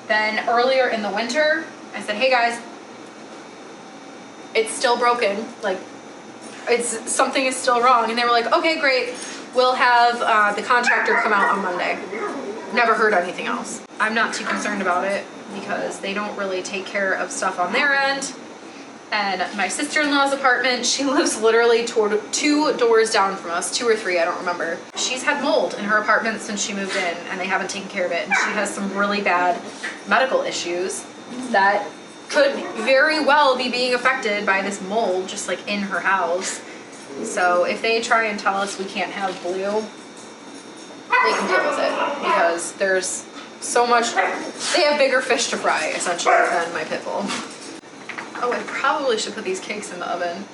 Then earlier in the winter, I said, hey guys, it's still broken. Like, something is still wrong. And they were like, okay, great. We'll have the contractor come out on Monday. Never heard anything else. I'm not too concerned about it because they don't really take care of stuff on their end. And my sister-in-law's apartment, she lives literally 2 doors down from us, 2 or 3, I don't remember. She's had mold in her apartment since she moved in, and they haven't taken care of it. And she has some really bad medical issues that could very well be being affected by this mold just like in her house. So if they try and tell us we can't have Blue, they can deal with it because there's so much, they have bigger fish to fry essentially than my pit bull. Oh, I probably should put these cakes in the oven.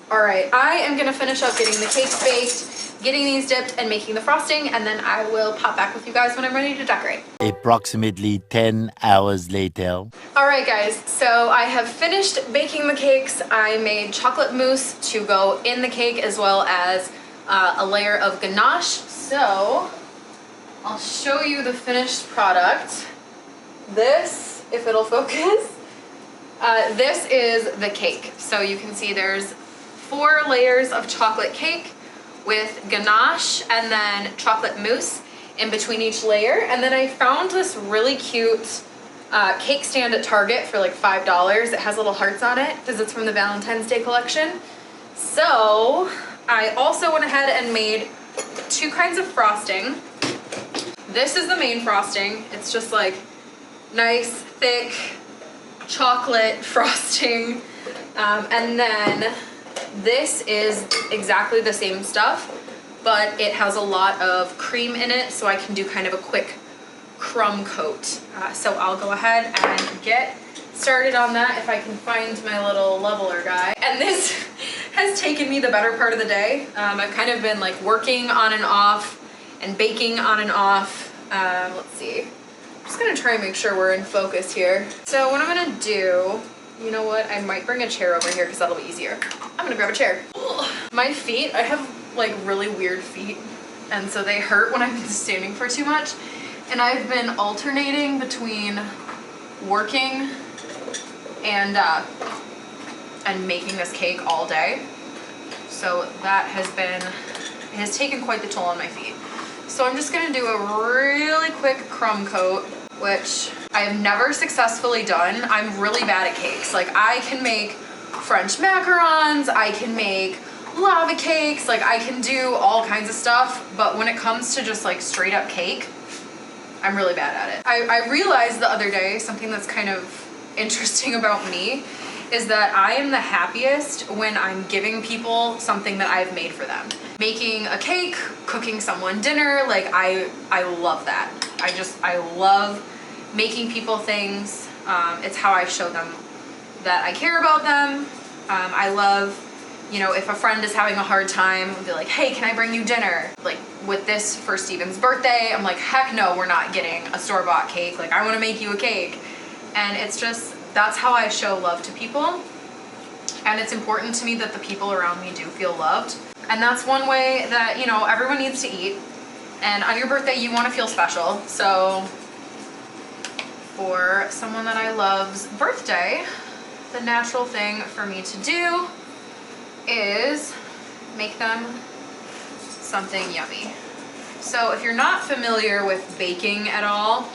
All right, I am gonna finish up getting the cakes baked, getting these dipped, and making the frosting, and then I will pop back with you guys when I'm ready to decorate. Approximately 10 hours later. All right, guys, so I have finished baking the cakes. I made chocolate mousse to go in the cake as well as a layer of ganache. So I'll show you the finished product. This, if it'll focus, this is the cake. So you can see there's 4 layers of chocolate cake with ganache and then chocolate mousse in between each layer. And then I found this really cute cake stand at Target for like $5. It has little hearts on it because it's from the Valentine's Day collection. So I also went ahead and made 2 kinds of frosting. This is the main frosting. It's just like nice, thick chocolate frosting. And then this is exactly the same stuff, but it has a lot of cream in it, so I can do kind of a quick crumb coat. So I'll go ahead and get started on that if I can find my little leveler guy. And this has taken me the better part of the day. I've kind of been like working on and off and baking on and off. Let's see. I'm just gonna try and make sure we're in focus here. So what I'm gonna do, you know what? I might bring a chair over here because that'll be easier. I'm gonna grab a chair. Ugh. My feet, I have like really weird feet, and so they hurt when I've been standing for too much. And I've been alternating between working and making this cake all day. So that it has taken quite the toll on my feet. So I'm just gonna do a really quick crumb coat, which I have never successfully done. I'm really bad at cakes. Like I can make French macarons, I can make lava cakes, like I can do all kinds of stuff, but when it comes to just like straight up cake, I'm really bad at it. I realized the other day, something that's kind of interesting about me is that I am the happiest when I'm giving people something that I've made for them. Making a cake, cooking someone dinner, like I love that. I love making people things. It's how I show them that I care about them. I love, you know, if a friend is having a hard time, I'll be like, hey, can I bring you dinner? Like with this for Steven's birthday, I'm like, heck no, we're not getting a store-bought cake. Like I want to make you a cake. And it's just, that's how I show love to people. And it's important to me that the people around me do feel loved. And that's one way that, you know, everyone needs to eat. And on your birthday, you want to feel special. So for someone that I love's birthday, the natural thing for me to do is make them something yummy. So if you're not familiar with baking at all,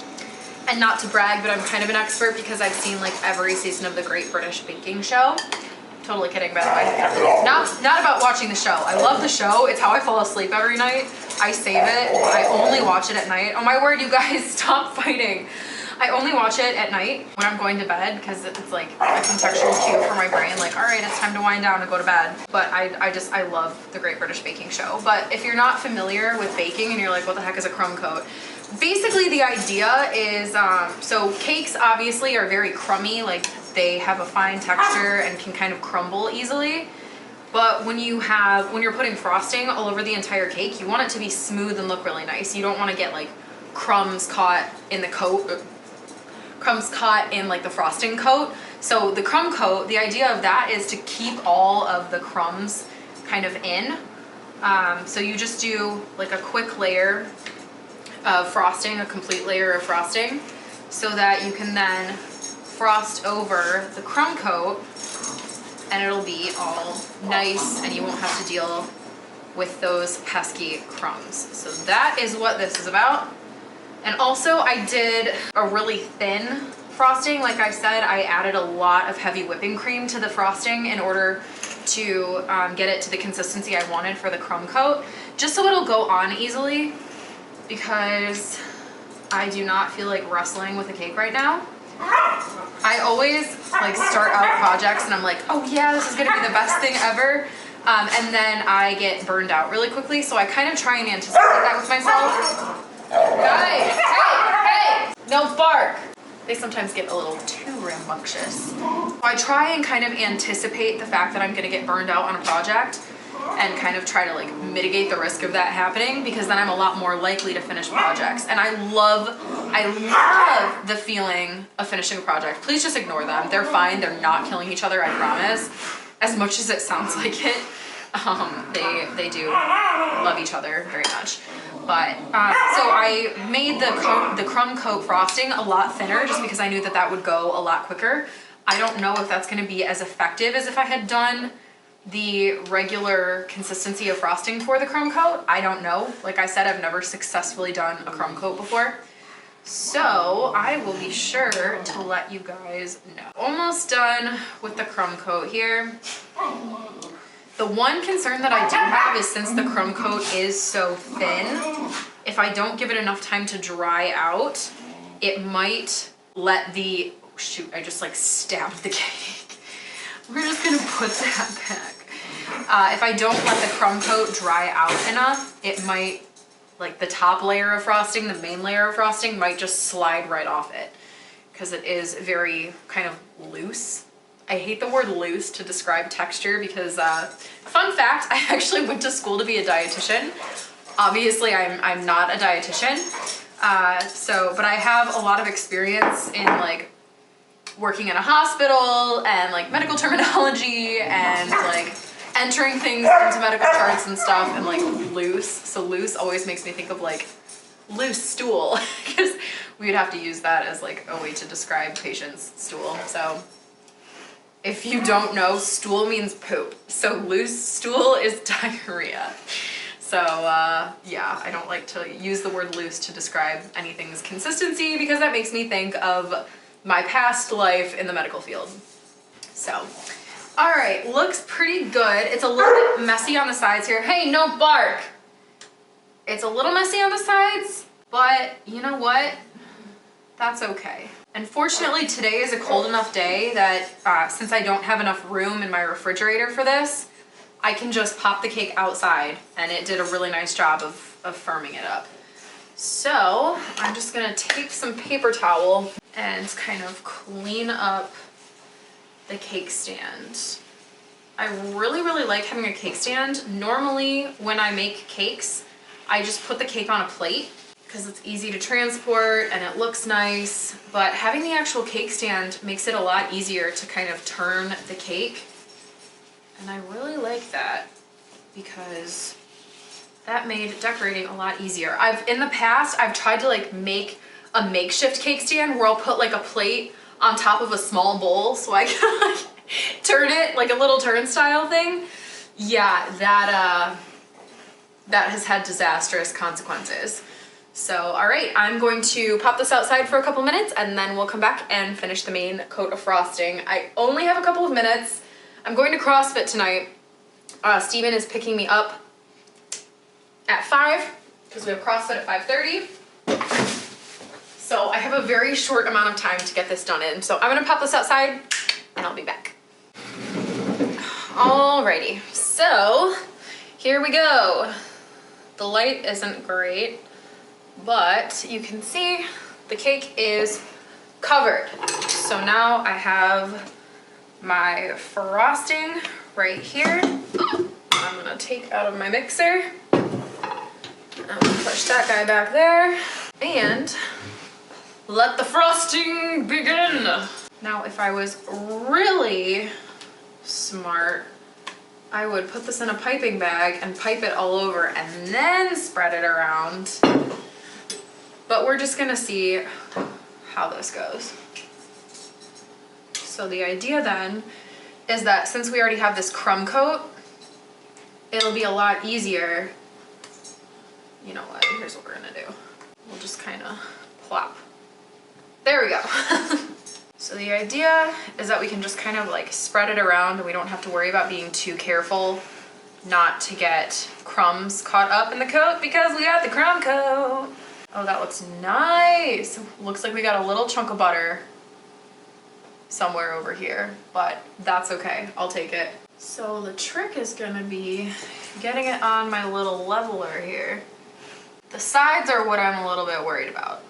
and not to brag, but I'm kind of an expert because I've seen like every season of the Great British Baking Show. Totally kidding, by the way. Not about watching the show. I love the show. It's how I fall asleep every night. I save it. I only watch it at night. Oh my word, you guys, stop fighting. I only watch it at night when I'm going to bed because it's like a contextual cue for my brain. Like, all right, it's time to wind down and go to bed. But I love the Great British Baking Show. But if you're not familiar with baking and you're like, what the heck is a crumb coat? Basically, the idea is, so cakes obviously are very crummy, like they have a fine texture and can kind of crumble easily. But when you're putting frosting all over the entire cake, you want it to be smooth and look really nice. You don't want to get like crumbs caught in the coat, crumbs caught in like the frosting coat. So the crumb coat, the idea of that is to keep all of the crumbs kind of in. So you just do like a quick layer of frosting, a complete layer of frosting, so that you can then frost over the crumb coat and it'll be all nice and you won't have to deal with those pesky crumbs. So that is what this is about. And also I did a really thin frosting. Like I said, I added a lot of heavy whipping cream to the frosting in order to get it to the consistency I wanted for the crumb coat, just so it'll go on easily, because I do not feel like wrestling with a cake right now. I always like start out projects and I'm like, oh yeah, this is gonna be the best thing ever. And then I get burned out really quickly. So I kind of try and anticipate that with myself. Guys, hey, no bark. They sometimes get a little too rambunctious. So I try and kind of anticipate the fact that I'm gonna get burned out on a project and kind of try to like mitigate the risk of that happening, because then I'm a lot more likely to finish projects. And I love the feeling of finishing a project. Please just ignore them. They're fine. They're not killing each other, I promise. As much as it sounds like it, they do love each other very much. But so I made the crumb coat frosting a lot thinner just because I knew that that would go a lot quicker. I don't know if that's going to be as effective as if I had done the regular consistency of frosting for the crumb coat. I don't know. Like I said, I've never successfully done a crumb coat before. So I will be sure to let you guys know. Almost done with the crumb coat here. The one concern that I do have is, since the crumb coat is so thin, if I don't give it enough time to dry out, it might let the, oh shoot, I just like stabbed the cake. We're just gonna put that back. If I don't let the crumb coat dry out enough, it might, like the top layer of frosting, the main layer of frosting might just slide right off it, because it is very kind of loose. I hate the word loose to describe texture because, fun fact, I actually went to school to be a dietitian. Obviously, I'm not a dietitian, but I have a lot of experience in like working in a hospital and like medical terminology and like entering things into medical charts and stuff, and like loose. So loose always makes me think of like loose stool, because we would have to use that as like a way to describe patients' stool. So if you don't know, stool means poop. So loose stool is diarrhea. So yeah, I don't like to use the word loose to describe anything's consistency, because that makes me think of my past life in the medical field. So, all right, looks pretty good. It's a little bit messy on the sides here. Hey, no bark. It's a little messy on the sides, but you know what? That's okay. Unfortunately, today is a cold enough day that since I don't have enough room in my refrigerator for this, I can just pop the cake outside, and it did a really nice job of firming it up. So I'm just gonna take some paper towel and kind of clean up the cake stand. I really, really like having a cake stand. Normally when I make cakes, I just put the cake on a plate because it's easy to transport and it looks nice, but having the actual cake stand makes it a lot easier to kind of turn the cake. And I really like that because that made decorating a lot easier. In the past, I've tried to like make a makeshift cake stand where I'll put like a plate on top of a small bowl so I can like turn it like a little turnstile thing. Yeah, that has had disastrous consequences. So, all right, I'm going to pop this outside for a couple minutes and then we'll come back and finish the main coat of frosting. I only have a couple of minutes. I'm going to CrossFit tonight. Steven is picking me up at 5 because we have CrossFit at 5:30. So I have a very short amount of time to get this done in. So I'm gonna pop this outside and I'll be back. Alrighty, so here we go. The light isn't great, but you can see the cake is covered. So now I have my frosting right here. I'm gonna take out of my mixer. I'm gonna push that guy back there and let the frosting begin. Now, if I was really smart, I would put this in a piping bag and pipe it all over and then spread it around. But we're just gonna see how this goes. So the idea then is that since we already have this crumb coat, it'll be a lot easier. You know what, here's what we're gonna do. We'll just kind of plop. There we go. So the idea is that we can just kind of like spread it around and we don't have to worry about being too careful not to get crumbs caught up in the coat because we got the crumb coat. Oh, that looks nice. Looks like we got a little chunk of butter somewhere over here, but that's okay, I'll take it. So the trick is gonna be getting it on my little leveler here. The sides are what I'm a little bit worried about.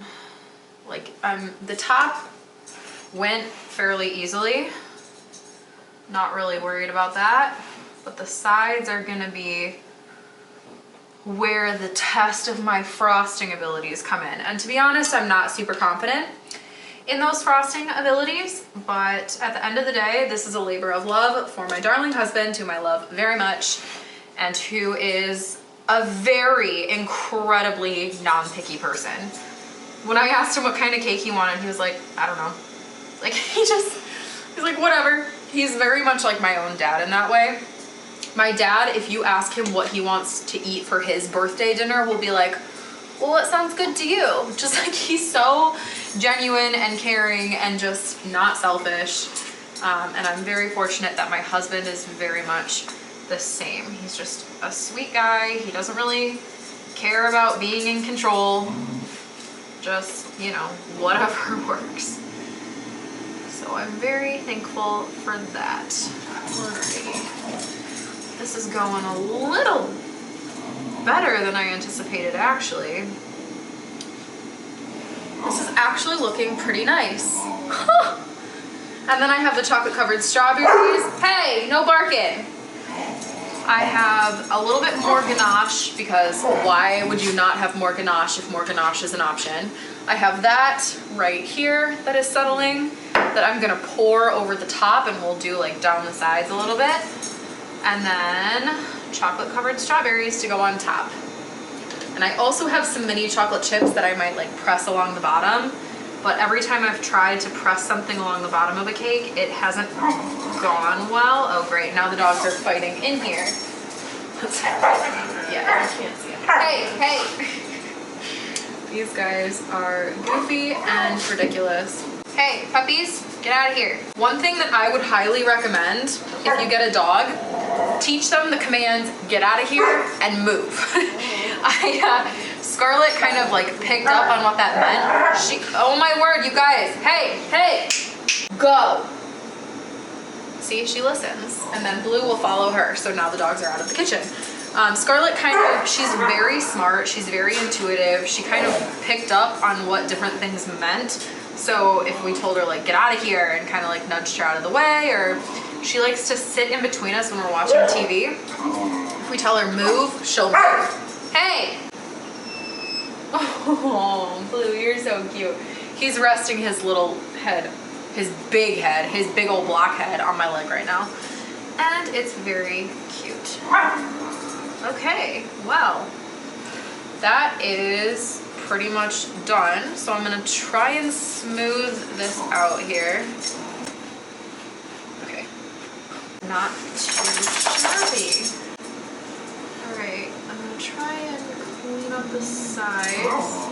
Like, the top went fairly easily. Not really worried about that. But the sides are gonna be where the test of my frosting abilities come in. And to be honest, I'm not super confident in those frosting abilities, but at the end of the day, this is a labor of love for my darling husband, whom I love very much, and who is a very incredibly non-picky person. When I asked him what kind of cake he wanted, he was like, I don't know. Like, he's like, whatever. He's very much like my own dad in that way. My dad, if you ask him what he wants to eat for his birthday dinner, will be like, well, what sounds good to you? Just like, he's so genuine and caring and just not selfish. And I'm very fortunate that my husband is very much the same. He's just a sweet guy. He doesn't really care about being in control. Just, you know, whatever works. So I'm very thankful for that. Alrighty. This is going a little better than I anticipated, actually. This is actually looking pretty nice. And then I have the chocolate covered strawberries. Hey, no barking. I have a little bit more ganache because why would you not have more ganache if more ganache is an option? I have that right here that is settling that I'm gonna pour over the top, and we'll do like down the sides a little bit. And then chocolate covered strawberries to go on top. And I also have some mini chocolate chips that I might like press along the bottom, but every time I've tried to press something along the bottom of a cake, it hasn't gone well. Oh great, now the dogs are fighting in here. Yeah, I can't see them. Hey! These guys are goofy and ridiculous. Hey, puppies, get out of here. One thing that I would highly recommend if you get a dog, teach them the command, get out of here and move. Scarlett kind of like picked up on what that meant. Oh my word, you guys, hey, go. See, she listens, and then Blue will follow her, so now the dogs are out of the kitchen. Scarlett she's very smart, she's very intuitive. She kind of picked up on what different things meant. So if we told her like, get out of here, and kind of like nudged her out of the way, or she likes to sit in between us when we're watching TV. If we tell her move, she'll move. Hey! Oh, Blue, you're so cute. He's resting his little head, his big old black head on my leg right now. And it's very cute. Okay, well, that is pretty much done. So I'm gonna try and smooth this out here. Okay, not too shabby. All right, I'm gonna try and clean up the sides.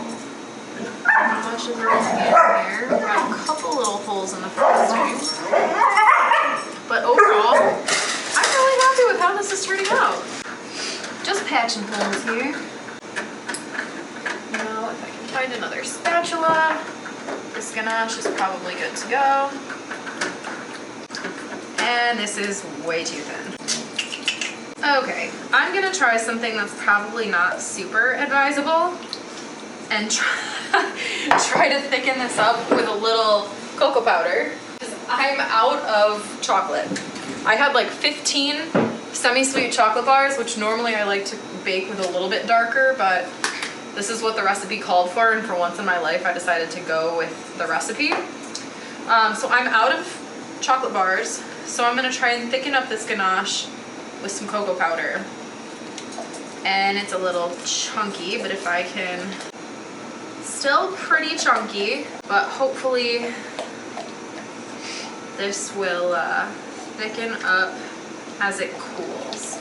How much is there in here? We've got a couple little holes in the frosting. But overall, I'm really happy with how this is turning out. Just patching holes here. Now, if I can find another spatula, this ganache is probably good to go. And this is way too thin. Okay, I'm gonna try something that's probably not super advisable and try to thicken this up with a little cocoa powder. I'm out of chocolate. I had like 15 semi-sweet chocolate bars, which normally I like to bake with a little bit darker, but this is what the recipe called for, and for once in my life I decided to go with the recipe. So I'm out of chocolate bars, so I'm gonna try and thicken up this ganache with some cocoa powder. And it's a little chunky, but if I can, still pretty chunky, but hopefully this will thicken up as it cools.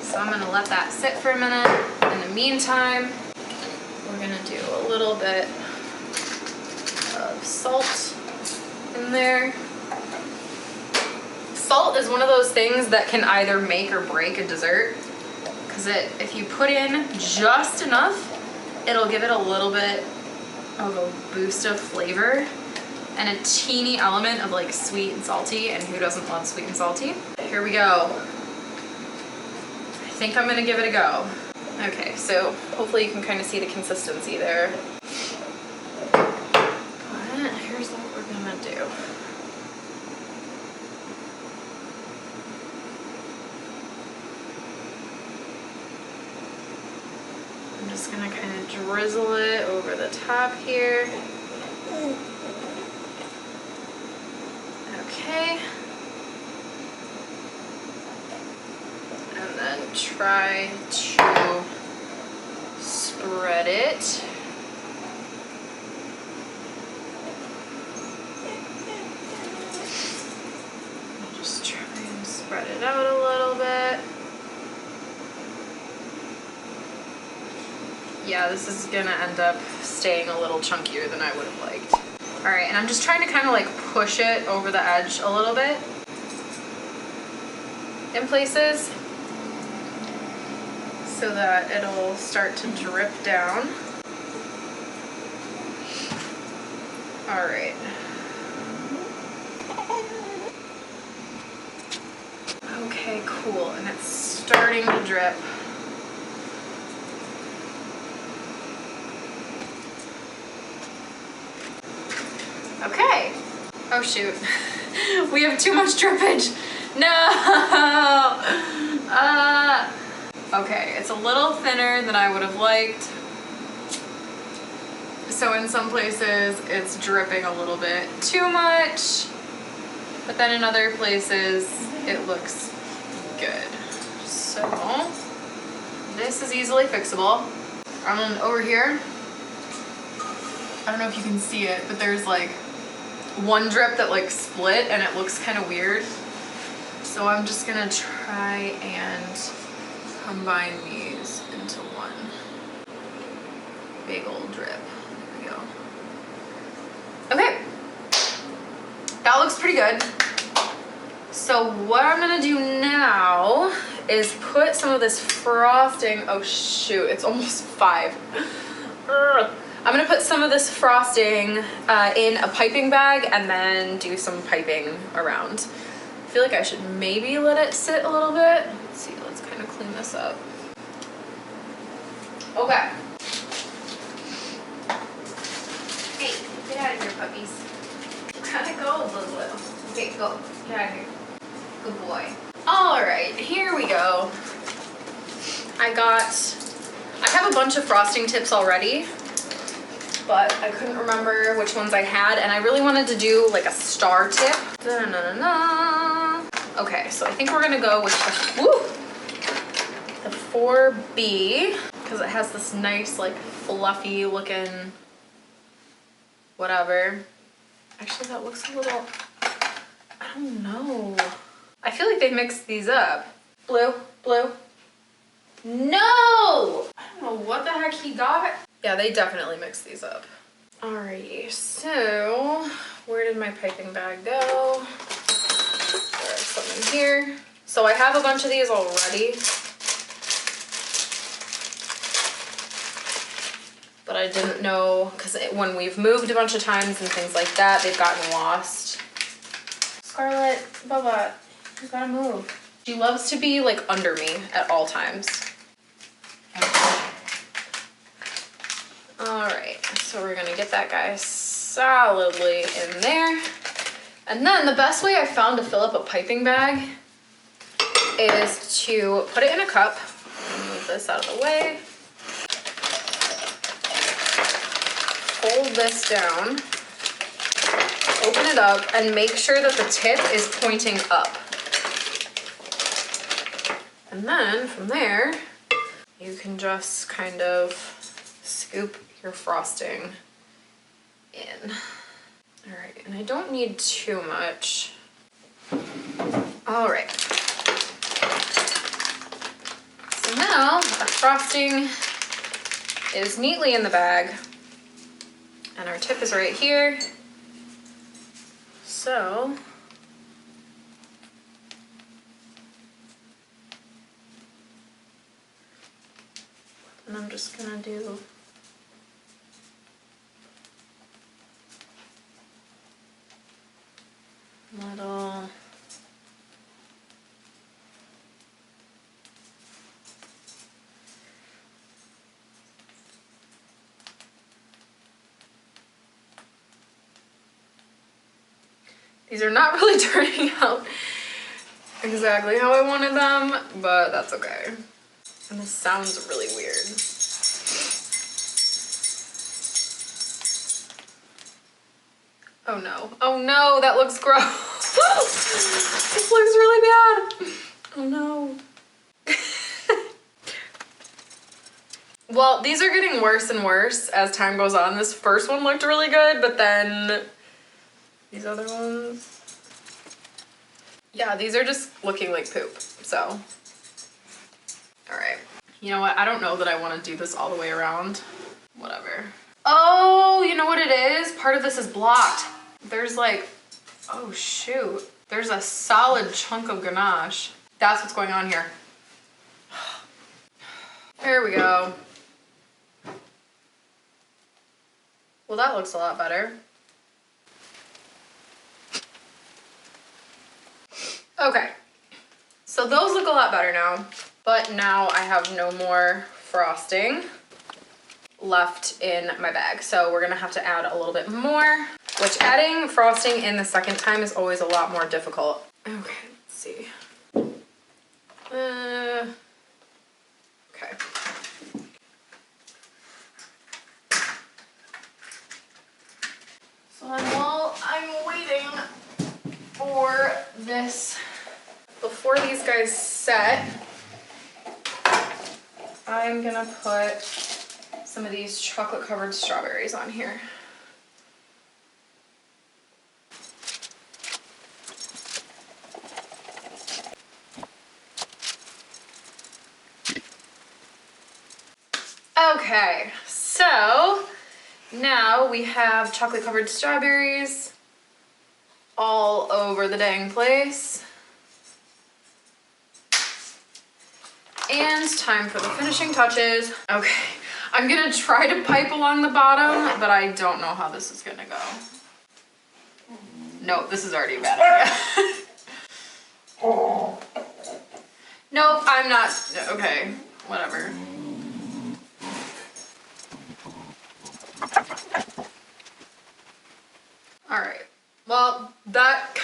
So I'm gonna let that sit for a minute. In the meantime, we're gonna do a little bit of salt in there. Salt is one of those things that can either make or break a dessert, because if you put in just enough, it'll give it a little bit of a boost of flavor and a teeny element of like sweet and salty, and who doesn't love sweet and salty? Here we go. I think I'm gonna give it a go. Okay, so hopefully you can kind of see the consistency there. But here's what we're gonna do. I'm just gonna kind of drizzle it over the top here. Okay. And then try to spread it. Just try and spread it out a little bit. Yeah, this is gonna end up staying a little chunkier than I would have liked. All right, and I'm just trying to kind of like push it over the edge a little bit in places so that it'll start to drip down. All right. Okay, cool, and it's starting to drip. Okay. Oh shoot. We have too much drippage. No. Okay, it's a little thinner than I would have liked. So in some places it's dripping a little bit too much, but then in other places it looks good. So this is easily fixable. Over here, I don't know if you can see it, but there's like one drip that like split and it looks kind of weird. So I'm just gonna try and combine these into one big old drip. There we go. Okay, that looks pretty good. So what I'm gonna do now is put some of this frosting, oh shoot, it's almost 5. I'm gonna put some of this frosting in a piping bag and then do some piping around. I feel like I should maybe let it sit a little bit. Let's see, let's kind of clean this up. Okay. Hey, get out of here, puppies. Gotta go, Lulu. Okay, go. Get out of here. Good boy. All right, here we go. I have a bunch of frosting tips already, but I couldn't remember which ones I had, and I really wanted to do like a star tip. Da-na-na-na. Okay, so I think we're gonna go with the 4B, because it has this nice, like, fluffy looking whatever. Actually, that looks a little, I don't know. I feel like they mixed these up. Blue, blue. No! I don't know what the heck he got. Yeah, they definitely mixed these up. Alrighty, so where did my piping bag go? There's some in here. So I have a bunch of these already, but I didn't know, because when we've moved a bunch of times and things like that, they've gotten lost. Scarlett, Bubba, you gotta move. She loves to be like under me at all times. All right, so we're gonna get that guy solidly in there. And then the best way I found to fill up a piping bag is to put it in a cup. Move this out of the way. Fold this down, open it up, and make sure that the tip is pointing up. And then from there, you can just kind of scoop your frosting in. All right, and I don't need too much. All right. So now our frosting is neatly in the bag, and our tip is right here. So and I'm just gonna do little these are not really turning out exactly how I wanted them, but that's okay. And this sounds really weird. Oh no. Oh no, that looks gross. This looks really bad. Oh no. Well, these are getting worse and worse as time goes on. This first one looked really good, but then these other ones. Yeah, these are just looking like poop, so. All right. You know what? I don't know that I want to do this all the way around. Whatever. Oh, you know what it is? Part of this is blocked. There's like, oh shoot. There's a solid chunk of ganache. That's what's going on here. There we go. Well, that looks a lot better. Okay. So those look a lot better now, but now I have no more frosting left in my bag. So we're gonna have to add a little bit more, which adding frosting in the second time is always a lot more difficult. Okay, let's see. Okay. So then while I'm waiting for this, before these guys set, I'm gonna put some of these chocolate covered strawberries on here. Okay, so now we have chocolate covered strawberries all over the dang place. And time for the finishing touches. Okay, I'm gonna try to pipe along the bottom, but I don't know how this is gonna go. No, this is already a bad idea. Nope, I'm not, okay, whatever.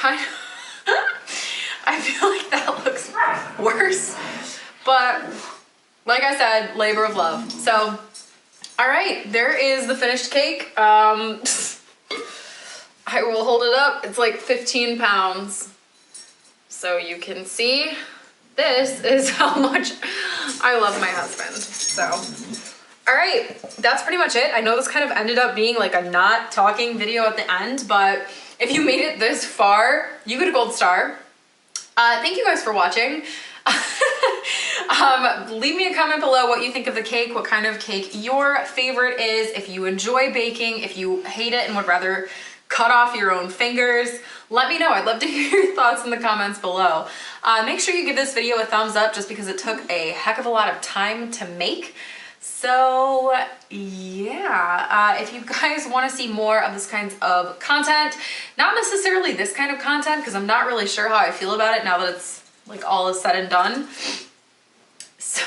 kind of, I feel like that looks worse, but like I said, labor of love. So, all right, there is the finished cake. I will hold it up. It's like 15 pounds. So you can see, this is how much I love my husband. So, all right, that's pretty much it. I know this kind of ended up being like a not talking video at the end, but if you made it this far, you get a gold star. Thank you guys for watching. Leave me a comment below what you think of the cake, what kind of cake your favorite is, if you enjoy baking, if you hate it and would rather cut off your own fingers. Let me know. I'd love to hear your thoughts in the comments below. Make sure you give this video a thumbs up just because it took a heck of a lot of time to make. So yeah, if you guys want to see more of this kind of content, not necessarily this kind of content because I'm not really sure how I feel about it now that it's like all is said and done. So,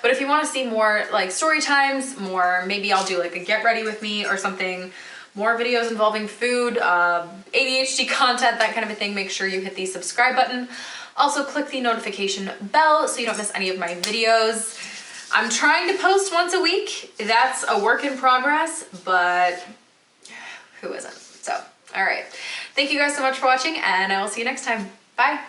but if you want to see more like story times, more, maybe I'll do like a get ready with me or something, more videos involving food, ADHD content, that kind of a thing, make sure you hit the subscribe button. Also click the notification bell so you don't miss any of my videos. I'm trying to post once a week. That's a work in progress, but who isn't? So, all right. Thank you guys so much for watching and I will see you next time. Bye.